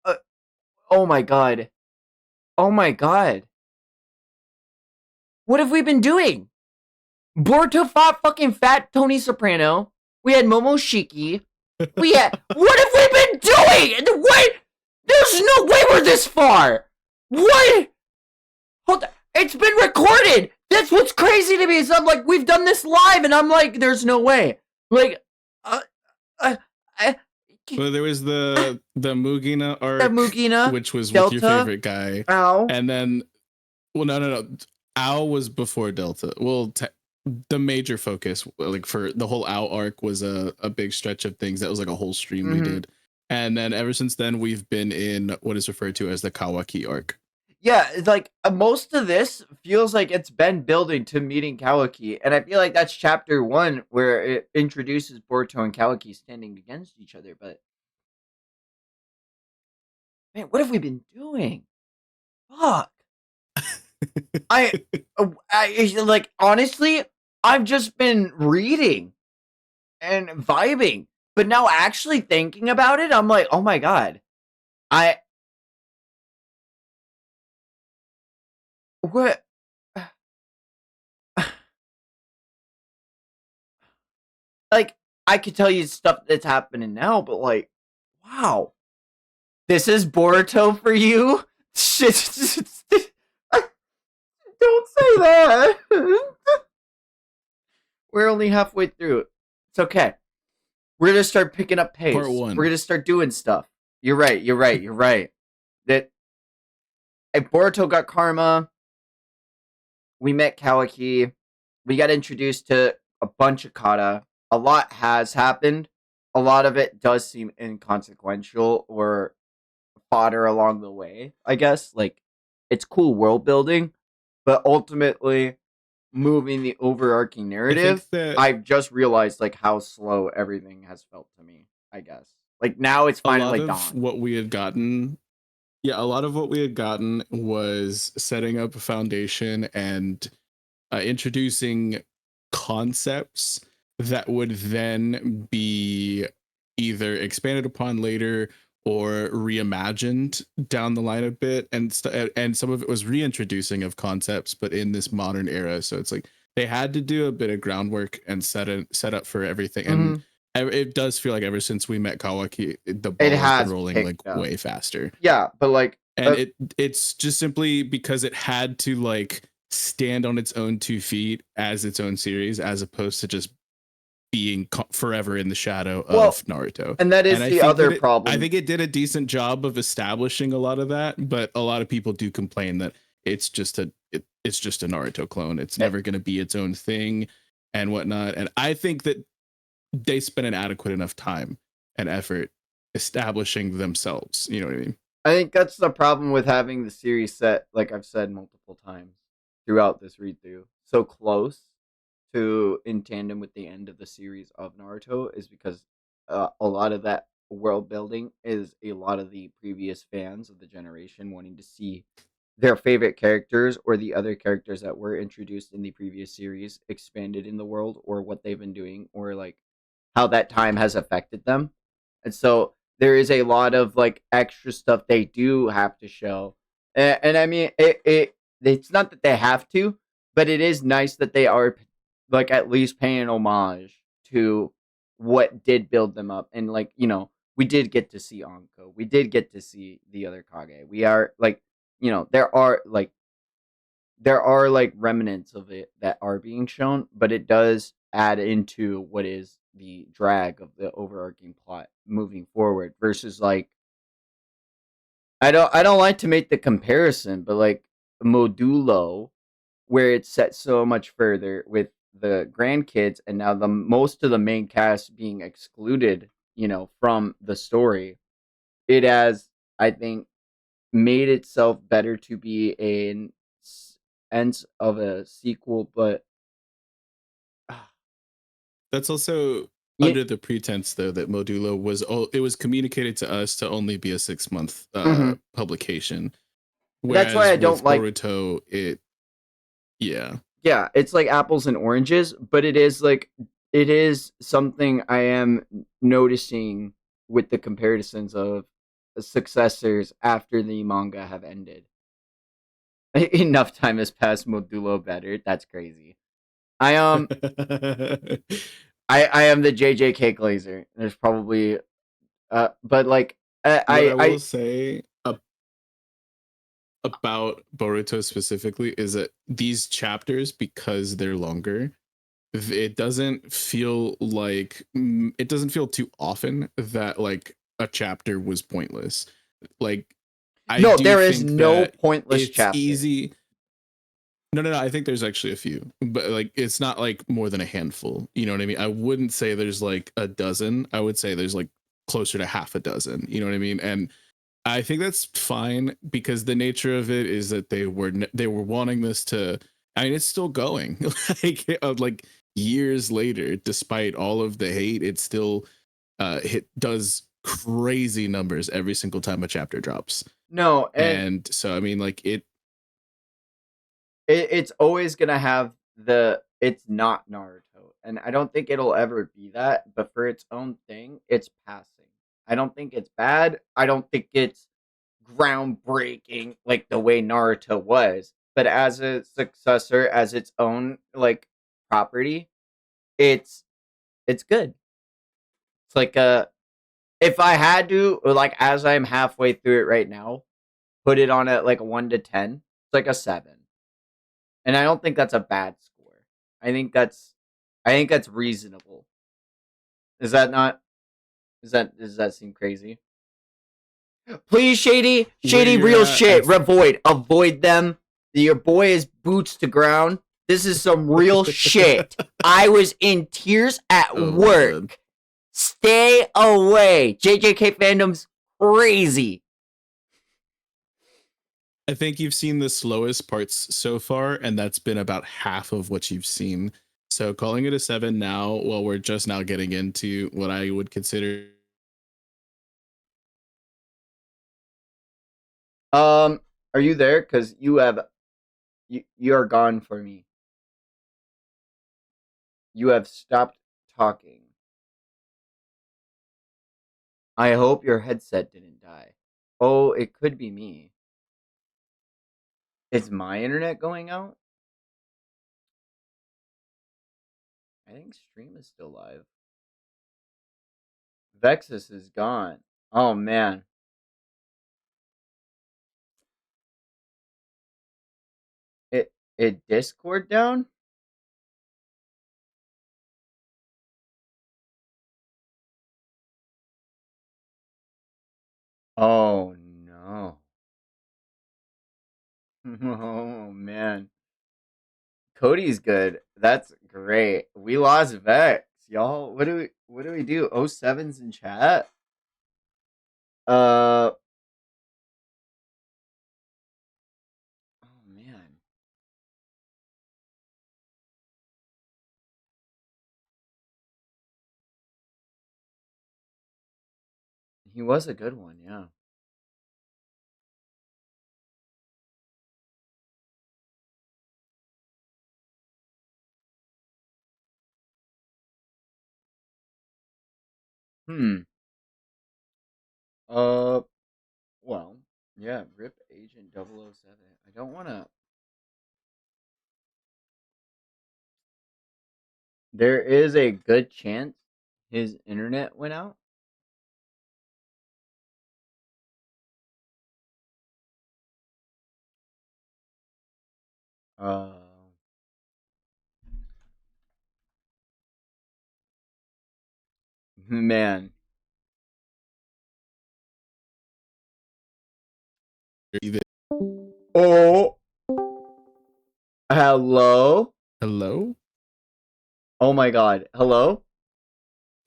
uh, oh my god! Oh my god! What have we been doing? Boruto fought fucking fat Tony Soprano. We had Momoshiki. We had. What have we been doing? Wait, there's no way we're this far. What? Hold on. It's been recorded. That's what's crazy to me. Is I'm like, we've done this live, and I'm like, there's no way. Like, uh, uh, uh well, there was the Mugina the arc, Mugina, which was with your Delta, favorite guy, Ow. and then no. Owl was before Delta. Well, the major focus, like for the whole Owl arc, was a big stretch of things. That was like a whole stream we did, and then ever since then we've been in what is referred to as the Kawaki arc. Yeah, it's like most of this feels like it's been building to meeting Kawaki, and I feel like that's chapter 1 where it introduces Boruto and Kawaki standing against each other. But man, what have we been doing? Fuck. I, I like honestly, I've just been reading and vibing, but now actually thinking about it, I'm like, oh my god, I what. Like, I could tell you stuff that's happening now, but like, wow, this is Boruto for you. Shit, don't say that. We're only halfway through it. It's okay. We're gonna start picking up pace. Part one. We're gonna start doing stuff. You're right. You're right. You're right. That if Boruto got karma, we met Kawaki. We got introduced to a bunch of kata. A lot has happened. A lot of it does seem inconsequential or fodder along the way, I guess. Like, it's cool world building, but ultimately moving the overarching narrative, I've just realized like how slow everything has felt to me, I guess. Like now it's finally a lot dawned. of what we had gotten a lot of what we had gotten was setting up a foundation and introducing concepts that would then be either expanded upon later or reimagined down the line a bit, and some of it was reintroducing of concepts but in this modern era. So it's like they had to do a bit of groundwork and set up for everything. And it does feel like ever since we met Kawaki, the ball has been rolling like way faster. Yeah, but like, and it's just simply because it had to like stand on its own 2 feet as its own series, as opposed to just being forever in the shadow of Naruto. And that is the other problem. I think it did a decent job of establishing a lot of that, but a lot of people do complain that it's just a Naruto clone. It's never going to be its own thing and whatnot. And I think that they spent an adequate enough time and effort establishing themselves. You know what I mean? I think that's the problem with having the series set, like I've said multiple times throughout this read through, so close to in tandem with the end of the series of Naruto, is because a lot of that world building is a lot of the previous fans of the generation wanting to see their favorite characters or the other characters that were introduced in the previous series expanded in the world, or what they've been doing, or like how that time has affected them. And so there is a lot of like extra stuff they do have to show. And I mean, it's not that they have to, but it is nice that they are like at least paying homage to what did build them up. And like, you know, we did get to see Anko. We did get to see the other Kage. We are like, you know, there are like remnants of it that are being shown, but it does add into what is the drag of the overarching plot moving forward, versus like, I don't like to make the comparison, but like Modulo, where it's set so much further with the grandkids, and now the most of the main cast being excluded, you know, from the story. it has, I think, made itself better to be an sense of a sequel, but That's also yeah, under the pretense, though, that Modulo was it was communicated to us to only be a 6 month mhm. publication, That's why whereas I don't with like. Boruto, yeah. Yeah, it's like apples and oranges, but it is something I am noticing with the comparisons of successors after the manga have ended. Enough time has passed. Modulo better. That's crazy. I I am the JJK Glazer. There's probably but like What I will I say about Boruto specifically is that these chapters, because they're longer, it doesn't feel like it doesn't feel too often that like a chapter was pointless. Like I no, do there is think no that pointless it's chapter. easy. No. I think there's actually a few, but like it's not like more than a handful. You know what I mean? I wouldn't say there's like a dozen. I would say there's like closer to half a dozen. You know what I mean? And I think that's fine because the nature of it is that they were wanting this to. I mean, it's still going, like years later, despite all of the hate, it still hit does crazy numbers every single time a chapter drops. No, and And so, I mean, like it's always gonna have it's not Naruto, and I don't think it'll ever be that. But for its own thing, it's passing. I don't think it's bad. I don't think it's groundbreaking like the way Naruto was. But as a successor, as its own like property, it's it's good. It's like if I had to, or like as I'm halfway through it right now, put it on a like a 1 to 10. It's like a 7. And I don't think that's a bad score. I think that's I think that's reasonable. Is that not? Does that seem crazy? Please, where Shady, you're real at. shit. Avoid them. Your boy is boots to ground. This is some real shit. I was in tears at Oh my god. work. Stay away. JJK fandom's crazy. I think you've seen the slowest parts so far, and that's been about half of what you've seen. So calling it a 7 now, well, we're just now getting into what I would consider. Are you there? Cause you are gone for me. You have stopped talking. I hope your headset didn't die. Oh, it could be me. Is my internet going out? I think stream is still live. Vexus is gone. Oh man. It Discord down? Oh no. Oh man. Cody's good. That's great. We lost Vex. Y'all, what do we do? Oh seven's in chat? Uh oh man. He was a good one, yeah. Hmm. Uh well, yeah, Rip Agent 007. I don't wanna There is a good chance his internet went out. Uh, man. Oh, hello. Hello? Oh my God, hello.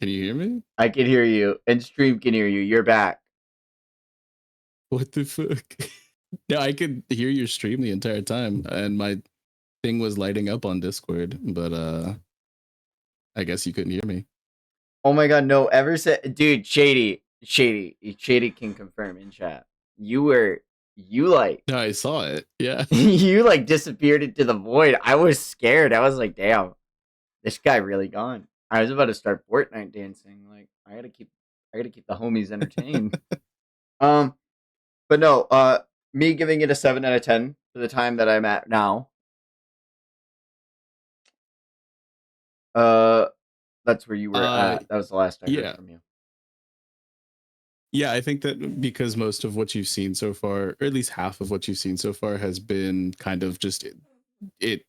Can you hear me? I can hear you, and stream can hear you. You're back. What the fuck? No, I could hear your stream the entire time, and my thing was lighting up on Discord, but I guess you couldn't hear me. Oh my god, no! Ever since, dude, Shady can confirm in chat. You like, No, I saw it. Yeah. you like disappeared into the void. I was scared. I was like, damn, this guy really gone. I was about to start Fortnite dancing. Like, I gotta keep the homies entertained. Um, but no, me giving it a 7 out of 10 for the time that I'm at now. Uh, that's where you were at. That was the last I heard Yeah. from you. Yeah, I think that because most of what you've seen so far, or at least half of what you've seen so far, has been kind of just it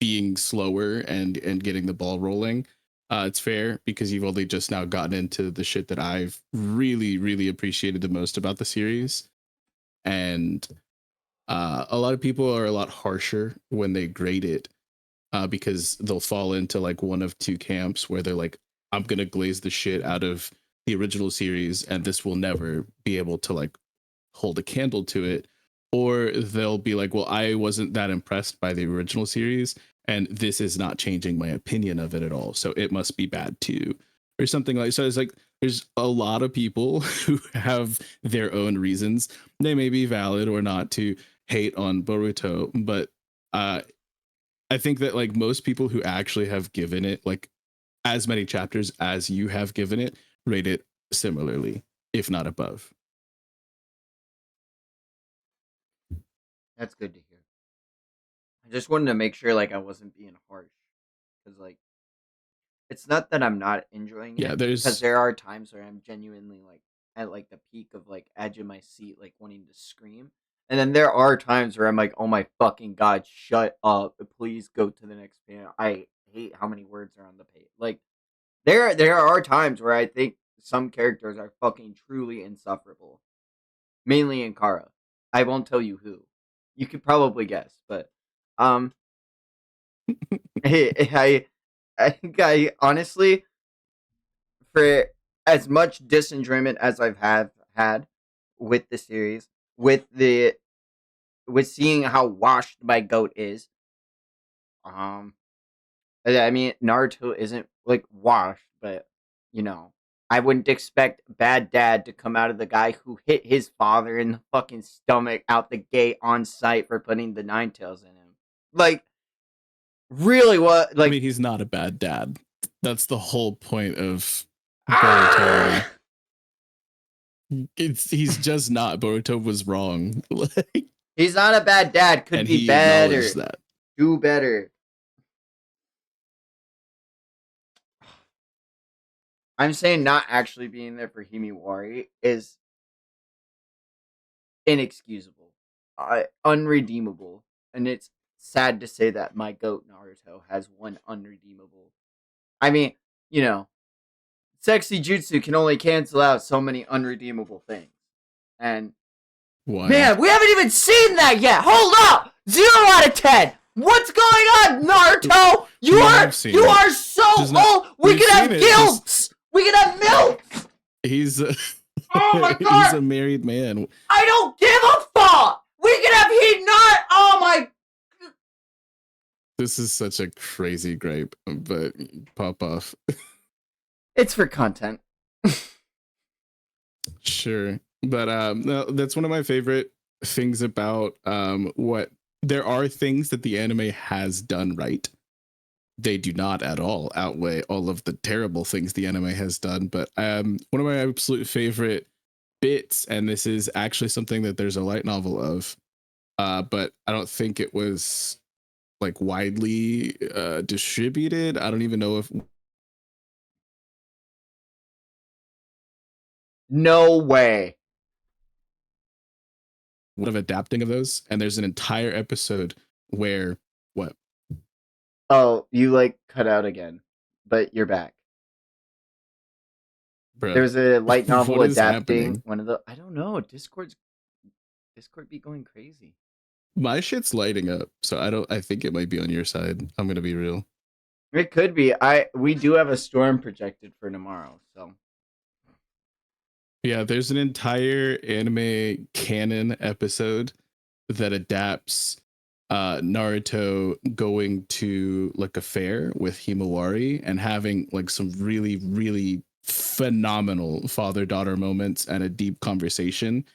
being slower and getting the ball rolling. It's fair because you've only just now gotten into the shit that I've really appreciated the most about the series, and a lot of people are a lot harsher when they grade it because they'll fall into like one of two camps where they're like, I'm gonna glaze the shit out of the original series and this will never be able to like hold a candle to it, or they'll be like, well, I wasn't that impressed by the original series and this is not changing my opinion of it at all, so it must be bad too, or something like. So it's like there's a lot of people who have their own reasons, they may be valid or not, to hate on Boruto, but I think that like most people who actually have given it like as many chapters as you have given it rate it similarly, if not above. That's good to hear. I just wanted to make sure like I wasn't being harsh, because like it's not that I'm not enjoying Yeah, it, because there's there are times where I'm genuinely like at like the peak of like edge of my seat, like wanting to scream, and then there are times where I'm like, oh my fucking god, shut up, please go to the next panel. I hate how many words are on the page. Like there are times where I think some characters are fucking truly insufferable, mainly in Kara. I won't tell you who. You could probably guess, but um, I think I honestly, for as much disenjoyment as I've had with the series, with the with seeing how washed my goat is, um, I mean Naruto isn't like washed, but you know, I wouldn't expect bad dad to come out of the guy who hit his father in the fucking stomach out the gate on sight for putting the nine tails in him. Like, really, what? I Like, mean, he's not a bad dad. That's the whole point of Boruto. ah! He's just not. Boruto was wrong. Like, He's not a bad dad. Could and be he acknowledged better. that. Do better. I'm saying not actually being there for Himiwari is inexcusable, unredeemable, and it's sad to say that my goat Naruto has one unredeemable. I mean, you know, sexy jutsu can only cancel out so many unredeemable things, and Why? man, we haven't even seen that yet. Hold up, 0 out of 10. What's going on, Naruto? You We are have seen you it. are so Just not. old. We We've can have seen it. Just guilts. We can have milk. he's Oh my he's god. a married man. I don't give a fuck. We can have heat not. Oh my. This is such a crazy gripe, but pop off. It's for content. Sure, but no, that's one of my favorite things about what there are things that the anime has done right. They do not at all outweigh all of the terrible things the anime has done. But one of my absolute favorite bits, and this is actually something that there's a light novel of, but I don't think it was like widely distributed. I don't even know if No way. one of adapting of those. And there's an entire episode where what? Oh, you like cut out again, but you're back. Bruh, There's a light novel what is adapting happening? one of the. I don't know. Discord be going crazy. My shit's lighting up, so I think it might be on your side. I'm gonna be real. It could be. We do have a storm projected for tomorrow, so Yeah, there's an entire anime canon episode that adapts Naruto going to like a fair with Himawari and having like some really, really phenomenal father-daughter moments and a deep conversation.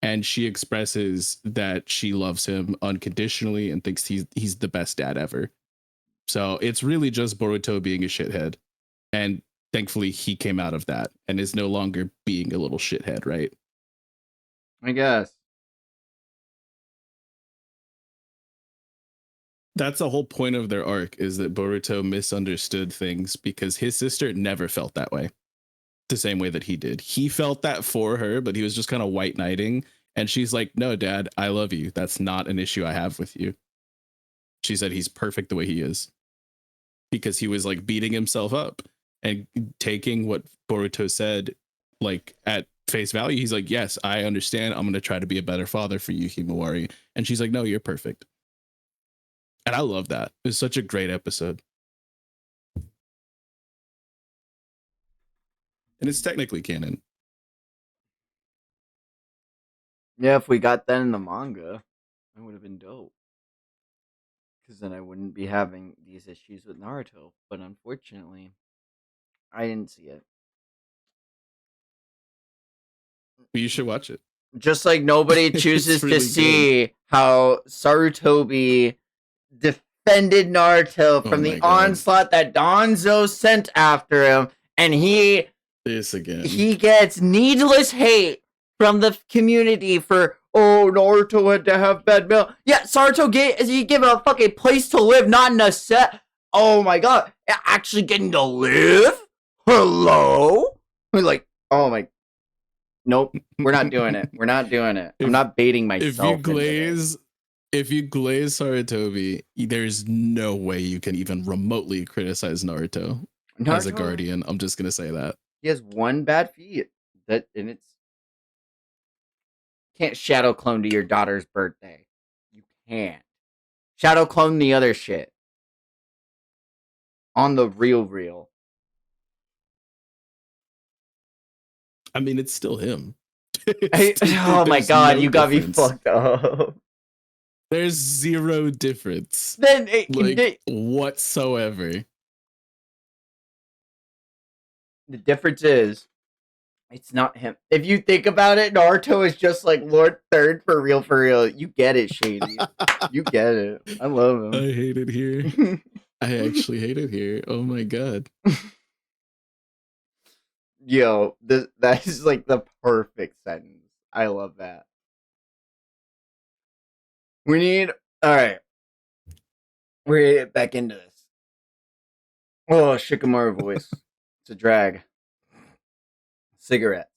And she expresses that she loves him unconditionally and thinks he's the best dad ever. So it's really just Boruto being a shithead. And thankfully he came out of that and is no longer being a little shithead, right? I guess. That's the whole point of their arc, is that Boruto misunderstood things because his sister never felt that way the same way that he did. He felt that for her, but he was just kind of white knighting. And she's like, no, dad, I love you. That's not an issue I have with you. She said he's perfect the way he is, because he was like beating himself up and taking what Boruto said like at face value. He's like, yes, I understand. I'm going to try to be a better father for you, Himawari. And she's like, no, you're perfect. And I love that. It's such a great episode. And it's technically canon. Yeah, if we got that in the manga, that would have been dope. Because then I wouldn't be having these issues with Naruto. But unfortunately, I didn't see it. But you should watch it. Just like nobody chooses really to see how Sarutobi defended Naruto from the onslaught that Danzo sent after him, and he gets needless hate from the community for, oh, Naruto had to have bed milk. Yeah, Saruto he gave a fucking place to live, not in a set. Oh my god, actually getting to live? Hello? We're like, oh my. Nope, we're not doing it. We're not doing it. I'm not baiting myself. If you glaze Sarutobi, there's no way you can even remotely criticize Naruto as a guardian. I'm just gonna say that. He has one bad feat and it's can't shadow clone to your daughter's birthday. You can't. Shadow clone the other shit. On the real. I mean, it's still him. Oh my god, no you got me fucked up. There's zero difference. Then whatsoever. The difference is, it's not him. If you think about it, Naruto is just like Lord Third for real. You get it, Shady. You get it. I love him. I hate it here. I actually hate it here. Oh my god. Yo, that is like the perfect sentence. I love that. Alright. We're gonna get back into this. Oh, Shikamaru voice. It's a drag. Cigarettes.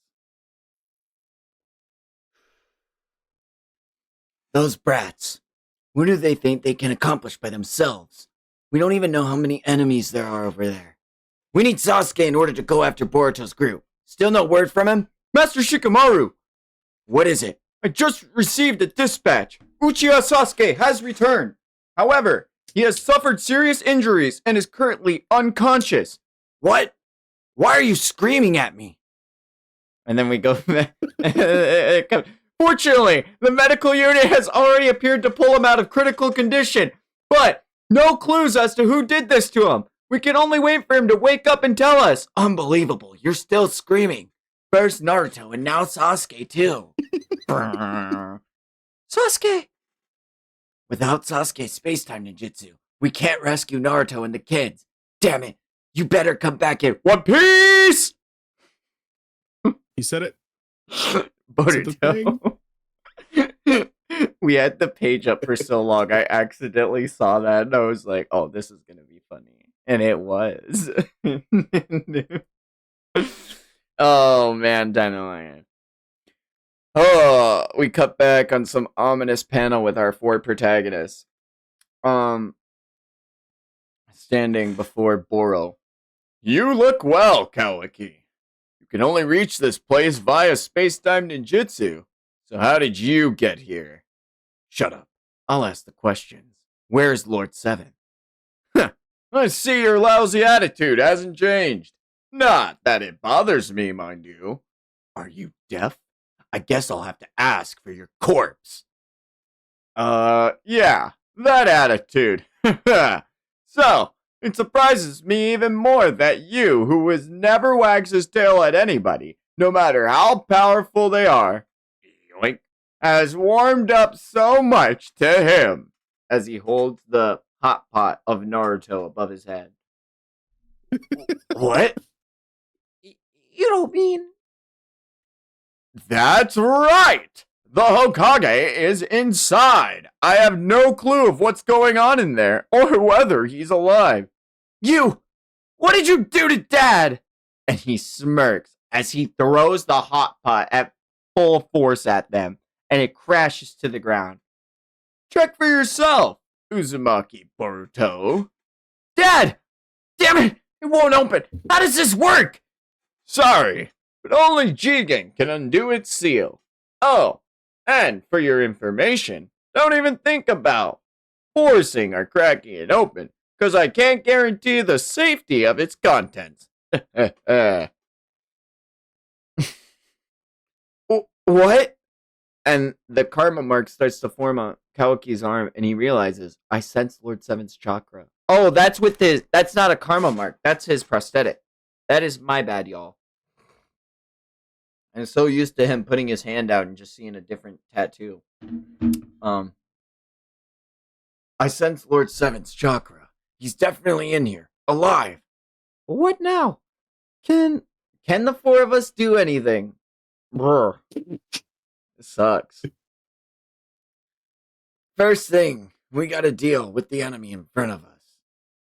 Those brats. What do they think they can accomplish by themselves? We don't even know how many enemies there are over there. We need Sasuke in order to go after Boruto's group. Still no word from him? Master Shikamaru! What is it? I just received a dispatch. Uchiha Sasuke has returned. However, he has suffered serious injuries and is currently unconscious. What? Why are you screaming at me? And then we go back. Fortunately, the medical unit has already appeared to pull him out of critical condition, but no clues as to who did this to him. We can only wait for him to wake up and tell us. Unbelievable. You're still screaming. First Naruto and now Sasuke too. Sasuke! Without Sasuke's space-time ninjutsu, we can't rescue Naruto and the kids. Damn it. You better come back in One Piece! You said it. Boruto. We had the page up for so long, I accidentally saw that and I was like, oh, this is going to be funny. And it was. Oh, man, Dynamite. Oh, we cut back on some ominous panel with our four protagonists. Standing before Boro. You look well, Kawaki. You can only reach this place via space-time ninjutsu. So how did you get here? Shut up. I'll ask the questions. Where's Lord Seven? I see your lousy attitude hasn't changed. Not that it bothers me, mind you. Are you deaf? I guess I'll have to ask for your corpse. Yeah, that attitude. So, it surprises me even more that you, who was never wags his tail at anybody, no matter how powerful they are, yoink, has warmed up so much to him as he holds the hot pot of Naruto above his head. What? You don't mean. That's right! The Hokage is inside. I have no clue of what's going on in there or whether he's alive. You! What did you do to Dad? And he smirks as he throws the hot pot at full force at them and it crashes to the ground. Check for yourself, Uzumaki Boruto. Dad! Damn it! It won't open. How does this work? Sorry, but only Jigen can undo its seal. Oh, and for your information, don't even think about forcing or cracking it open, because I can't guarantee the safety of its contents. What? And the karma mark starts to form on Kawaki's arm, and he realizes, I sense Lord Seven's chakra. Oh, that's with his. That's not a karma mark. That's his prosthetic. That is my bad, y'all. I'm so used to him putting his hand out and just seeing a different tattoo. I sense Lord Seven's chakra. He's definitely in here, alive. What now? Can the four of us do anything? Brr. It sucks. First thing, we gotta deal with the enemy in front of us.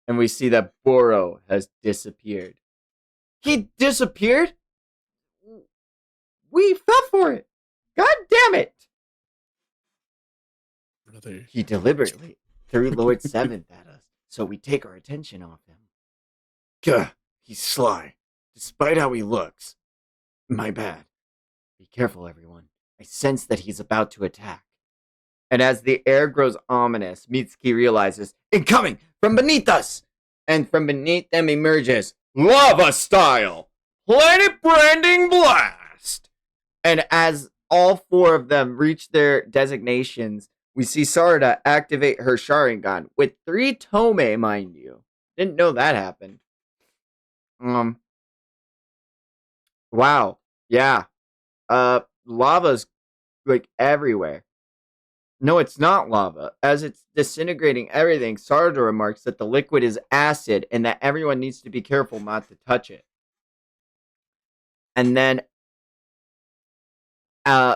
And we see that Boro has disappeared. He disappeared? We fell for it. God damn it. Brother. He deliberately threw Lord Seventh at us, so we take our attention off him. Gah, he's sly, despite how he looks. My bad. Be careful, everyone. I sense that he's about to attack. And as the air grows ominous, Mitsuki realizes, incoming from beneath us! And from beneath them emerges, lava style, planet branding blast! And as all four of them reach their designations, we see Sarada activate her Sharingan with 3 Tome, mind you. Didn't know that happened. Wow. Yeah. Lava's like everywhere. No, it's not lava. As it's disintegrating everything, Sarada remarks that the liquid is acid and that everyone needs to be careful not to touch it. And then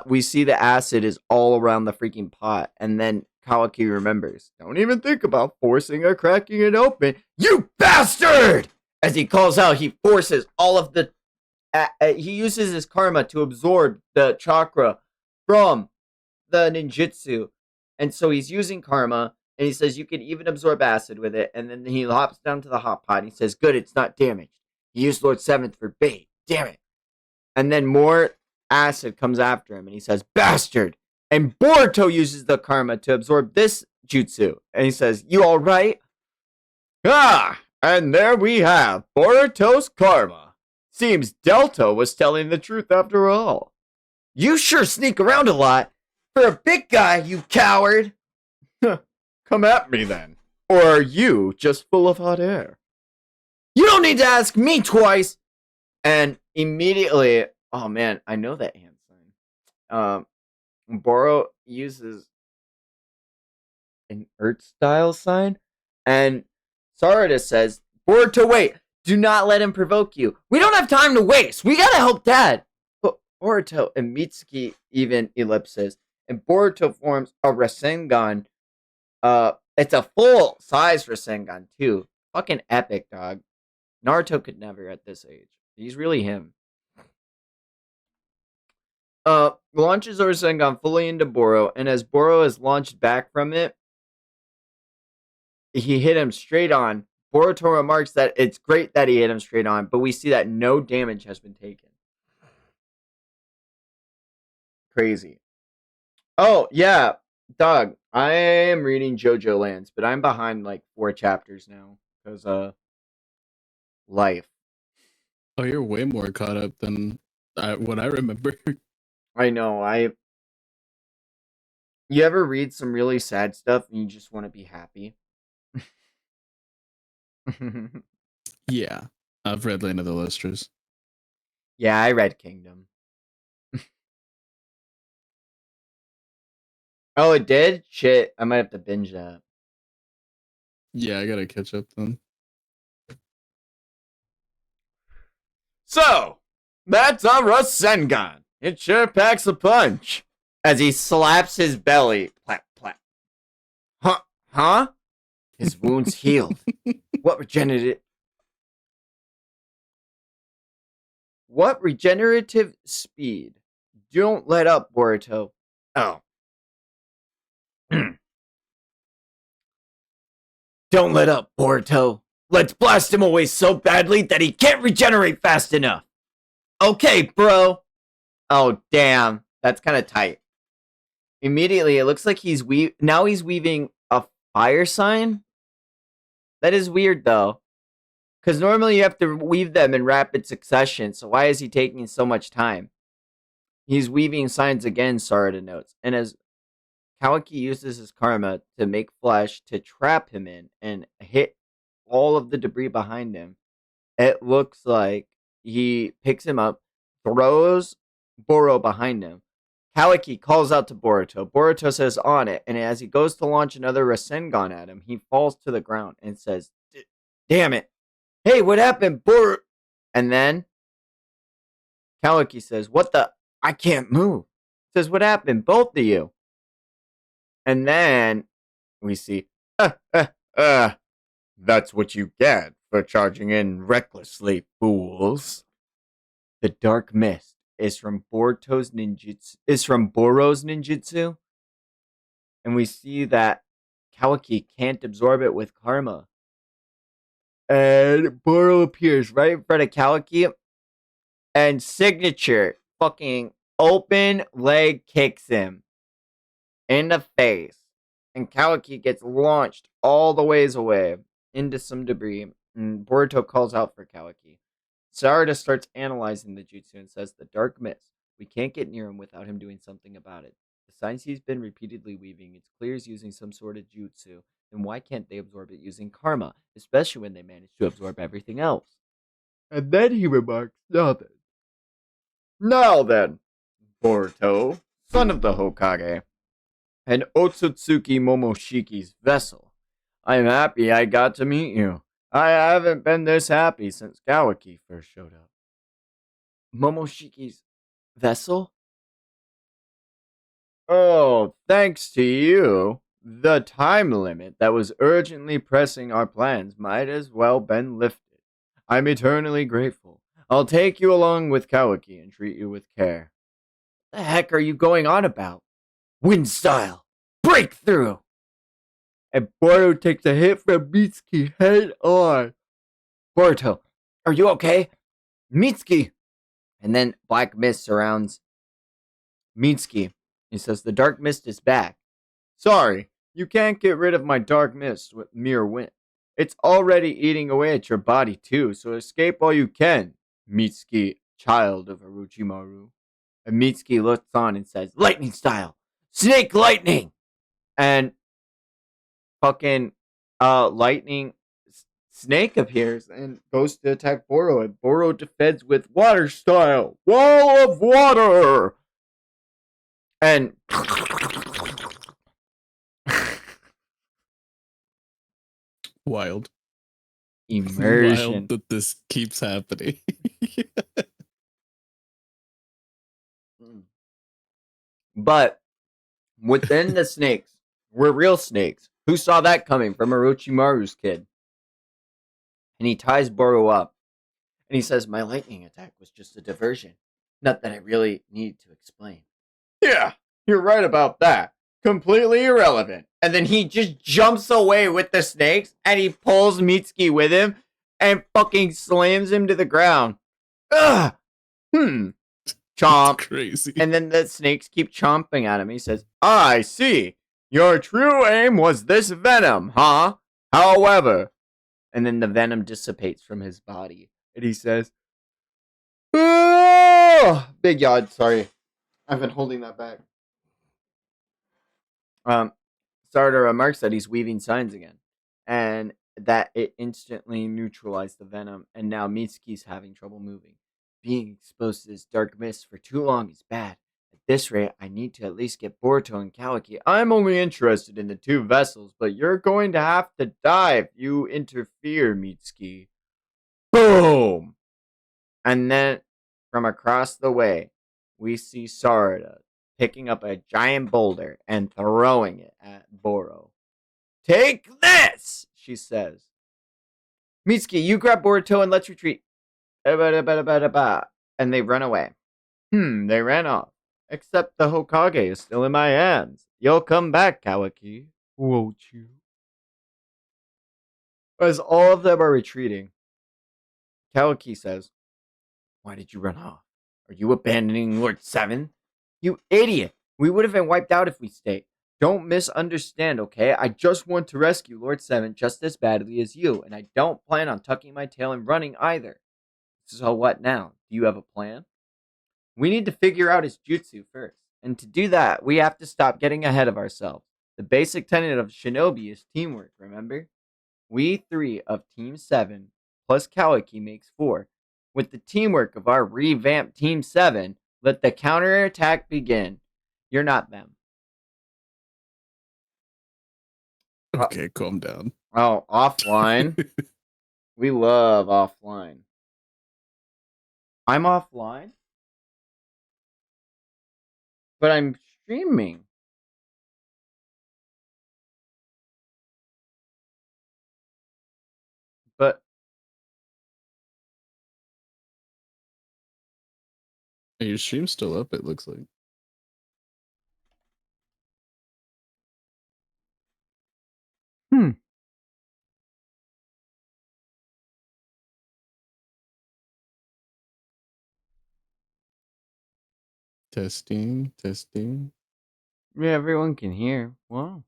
we see the acid is all around the freaking pot. And then Kawaki remembers, don't even think about forcing or cracking it open. You bastard! As he calls out, he forces all of the... he uses his karma to absorb the chakra from the ninjutsu. And so he's using karma, and he says you can even absorb acid with it. And then he hops down to the hot pot, and he says, good, it's not damaged. He used Lord Seventh for bait. Damn it. And then more acid comes after him, and he says, bastard. And Boruto uses the karma to absorb this jutsu. And he says, you all right? Ah, and there we have Boruto's karma. Seems Delta was telling the truth after all. You sure sneak around a lot. For a big guy, you coward. Come at me then. Or are you just full of hot air? You don't need to ask me twice. And immediately, oh man, I know that hand sign. Boro uses an Earth style sign. And Sarada says, Boruto, wait. Do not let him provoke you. We don't have time to waste. We gotta help Dad. But Boruto and Mitsuki even ellipses. And Boruto forms a Rasengan. It's a full-size Rasengan, too. Fucking epic, dog. Naruto could never at this age. He's really him. Launches Rasengan fully into Boro, and as Boro is launched back from it, he hit him straight on. Boruto remarks that it's great that he hit him straight on, but we see that no damage has been taken. Crazy. Oh, yeah, dog. I am reading JoJo Lands, but I'm behind like 4 chapters now because life. Oh, you're way more caught up than What I remember. I know. You ever read some really sad stuff and you just want to be happy? Yeah, I've read Land of the Lusters. Yeah, I read Kingdom. Oh, it did? Shit, I might have to binge that. Yeah, I gotta catch up then. So, that's a Rasengan. It sure packs a punch. As he slaps his belly. Plap, plap. Huh? Huh? His wounds healed. What regenerative... What regenerative speed? Don't let up, Boruto. Oh. Don't let up, Boruto. Let's blast him away so badly that he can't regenerate fast enough. Okay, bro. Oh, damn. That's kind of tight. Immediately, it looks like he's now he's weaving a fire sign. That is weird, though. Because normally you have to weave them in rapid succession, so why is he taking so much time? He's weaving signs again, Sarada notes. And as Kawaki uses his karma to make flesh to trap him in and hit all of the debris behind him, it looks like he picks him up, throws Boro behind him. Kawaki calls out to Boruto. Boruto says on it, and as he goes to launch another Rasengan at him, he falls to the ground and says, damn it. Hey, what happened, Bor? And then Kawaki says, what the? I can't move. Says, what happened, both of you? And then we see, that's what you get for charging in recklessly, fools. The dark mist is from Boro's ninjutsu, and we see that Kawaki can't absorb it with karma. And Boro appears right in front of Kawaki, and signature fucking open leg kicks him in the face, and Kawaki gets launched all the ways away into some debris, and Boruto calls out for Kawaki. Sarada starts analyzing the jutsu and says, the dark mist. We can't get near him without him doing something about it. The signs he's been repeatedly weaving, it's clear he's using some sort of jutsu. Then why can't they absorb it using karma, especially when they manage to absorb everything else? And then he remarks, now then, Boruto, son of the Hokage, and Otsutsuki Momoshiki's vessel. I'm happy I got to meet you. I haven't been this happy since Kawaki first showed up. Momoshiki's vessel? Oh, thanks to you. The time limit that was urgently pressing our plans might as well been lifted. I'm eternally grateful. I'll take you along with Kawaki and treat you with care. What the heck are you going on about? Wind style! Breakthrough! And Boruto takes a hit from Mitsuki head on. Boruto, are you okay? Mitsuki! And then black mist surrounds Mitsuki. He says, the dark mist is back. Sorry, you can't get rid of my dark mist with mere wind. It's already eating away at your body too, so escape while you can, Mitsuki, child of Orochimaru. And Mitsuki looks on and says, lightning style! Snake lightning! And fucking lightning snake appears and goes to attack Boro, and Boro defends with water style, wall of water, and Wild. immersion. Wild that this keeps happening. But within the snakes were real snakes. Who saw that coming from Orochimaru's kid? And he ties Boro up. And he says, my lightning attack was just a diversion. Not that I really need to explain. Yeah, you're right about that. Completely irrelevant. And then he just jumps away with the snakes and he pulls Mitsuki with him and fucking slams him to the ground. Ugh! Chomp. Crazy. And then the snakes keep chomping at him. He says, I see. Your true aim was this venom, huh? However, and then the venom dissipates from his body. And he says, Oh, big yawn. Sorry, I've been holding that back. Um, Sarda remarks that he's weaving signs again, and that it instantly neutralized the venom, and now Mitsuki's having trouble moving. Being exposed to this dark mist for too long is bad. At this rate, I need to at least get Boruto and Kawaki. I'm only interested in the two vessels, but you're going to have to die if you interfere, Mitsuki. Boom! And then, from across the way, we see Sarada picking up a giant boulder and throwing it at Boro. Take this, she says. Mitsuki, you grab Boruto and let's retreat. And they run away. They ran off. Except the Hokage is still in my hands. You'll come back, Kawaki, won't you? As all of them are retreating, Kawaki says, Why did you run off? Are you abandoning Lord Seven? You idiot! We would have been wiped out if we stayed. Don't misunderstand, okay? I just want to rescue Lord Seven just as badly as you, and I don't plan on tucking my tail and running either. So what now? Do you have a plan? We need to figure out his jutsu first. And to do that, we have to stop getting ahead of ourselves. The basic tenet of shinobi is teamwork, remember? We three of Team 7 plus Kawaki makes 4. With the teamwork of our revamped Team 7, let the counterattack begin. You're not them. Okay, calm down. Oh, offline. We love offline. I'm offline? But I'm streaming. But Your stream's still up, it looks like. Testing, testing. Yeah, everyone can hear. Wow.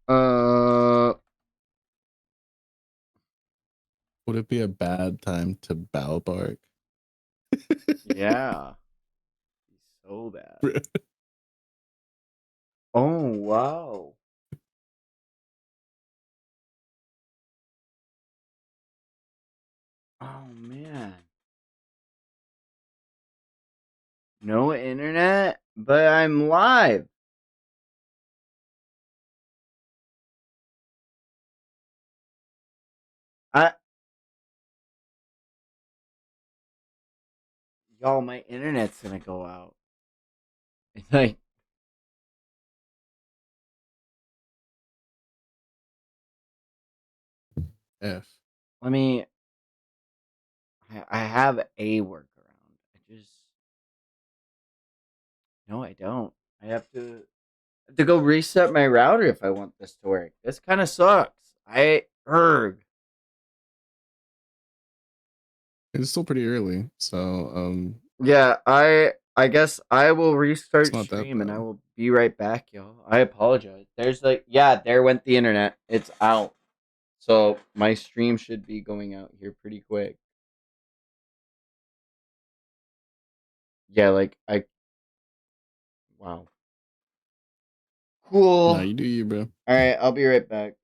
Uh, Would it be a bad time to bow bark? yeah. So bad. Oh, wow. Oh, man. No internet, but I'm live. I Y'all, my internet's gonna go out. It's like, F. let me. I have a workaround. I just no, I don't. I have to go reset my router if I want this to work. This kind of sucks. I erg. It's still pretty early, so Yeah, I guess I will it's restart not that stream and I bad. will be right back, y'all. I apologize. There's like yeah, there went the internet. It's out. So my stream should be going out here pretty quick. Yeah, like I wow. No, Cool. you do you, bro. All right, I'll be right back.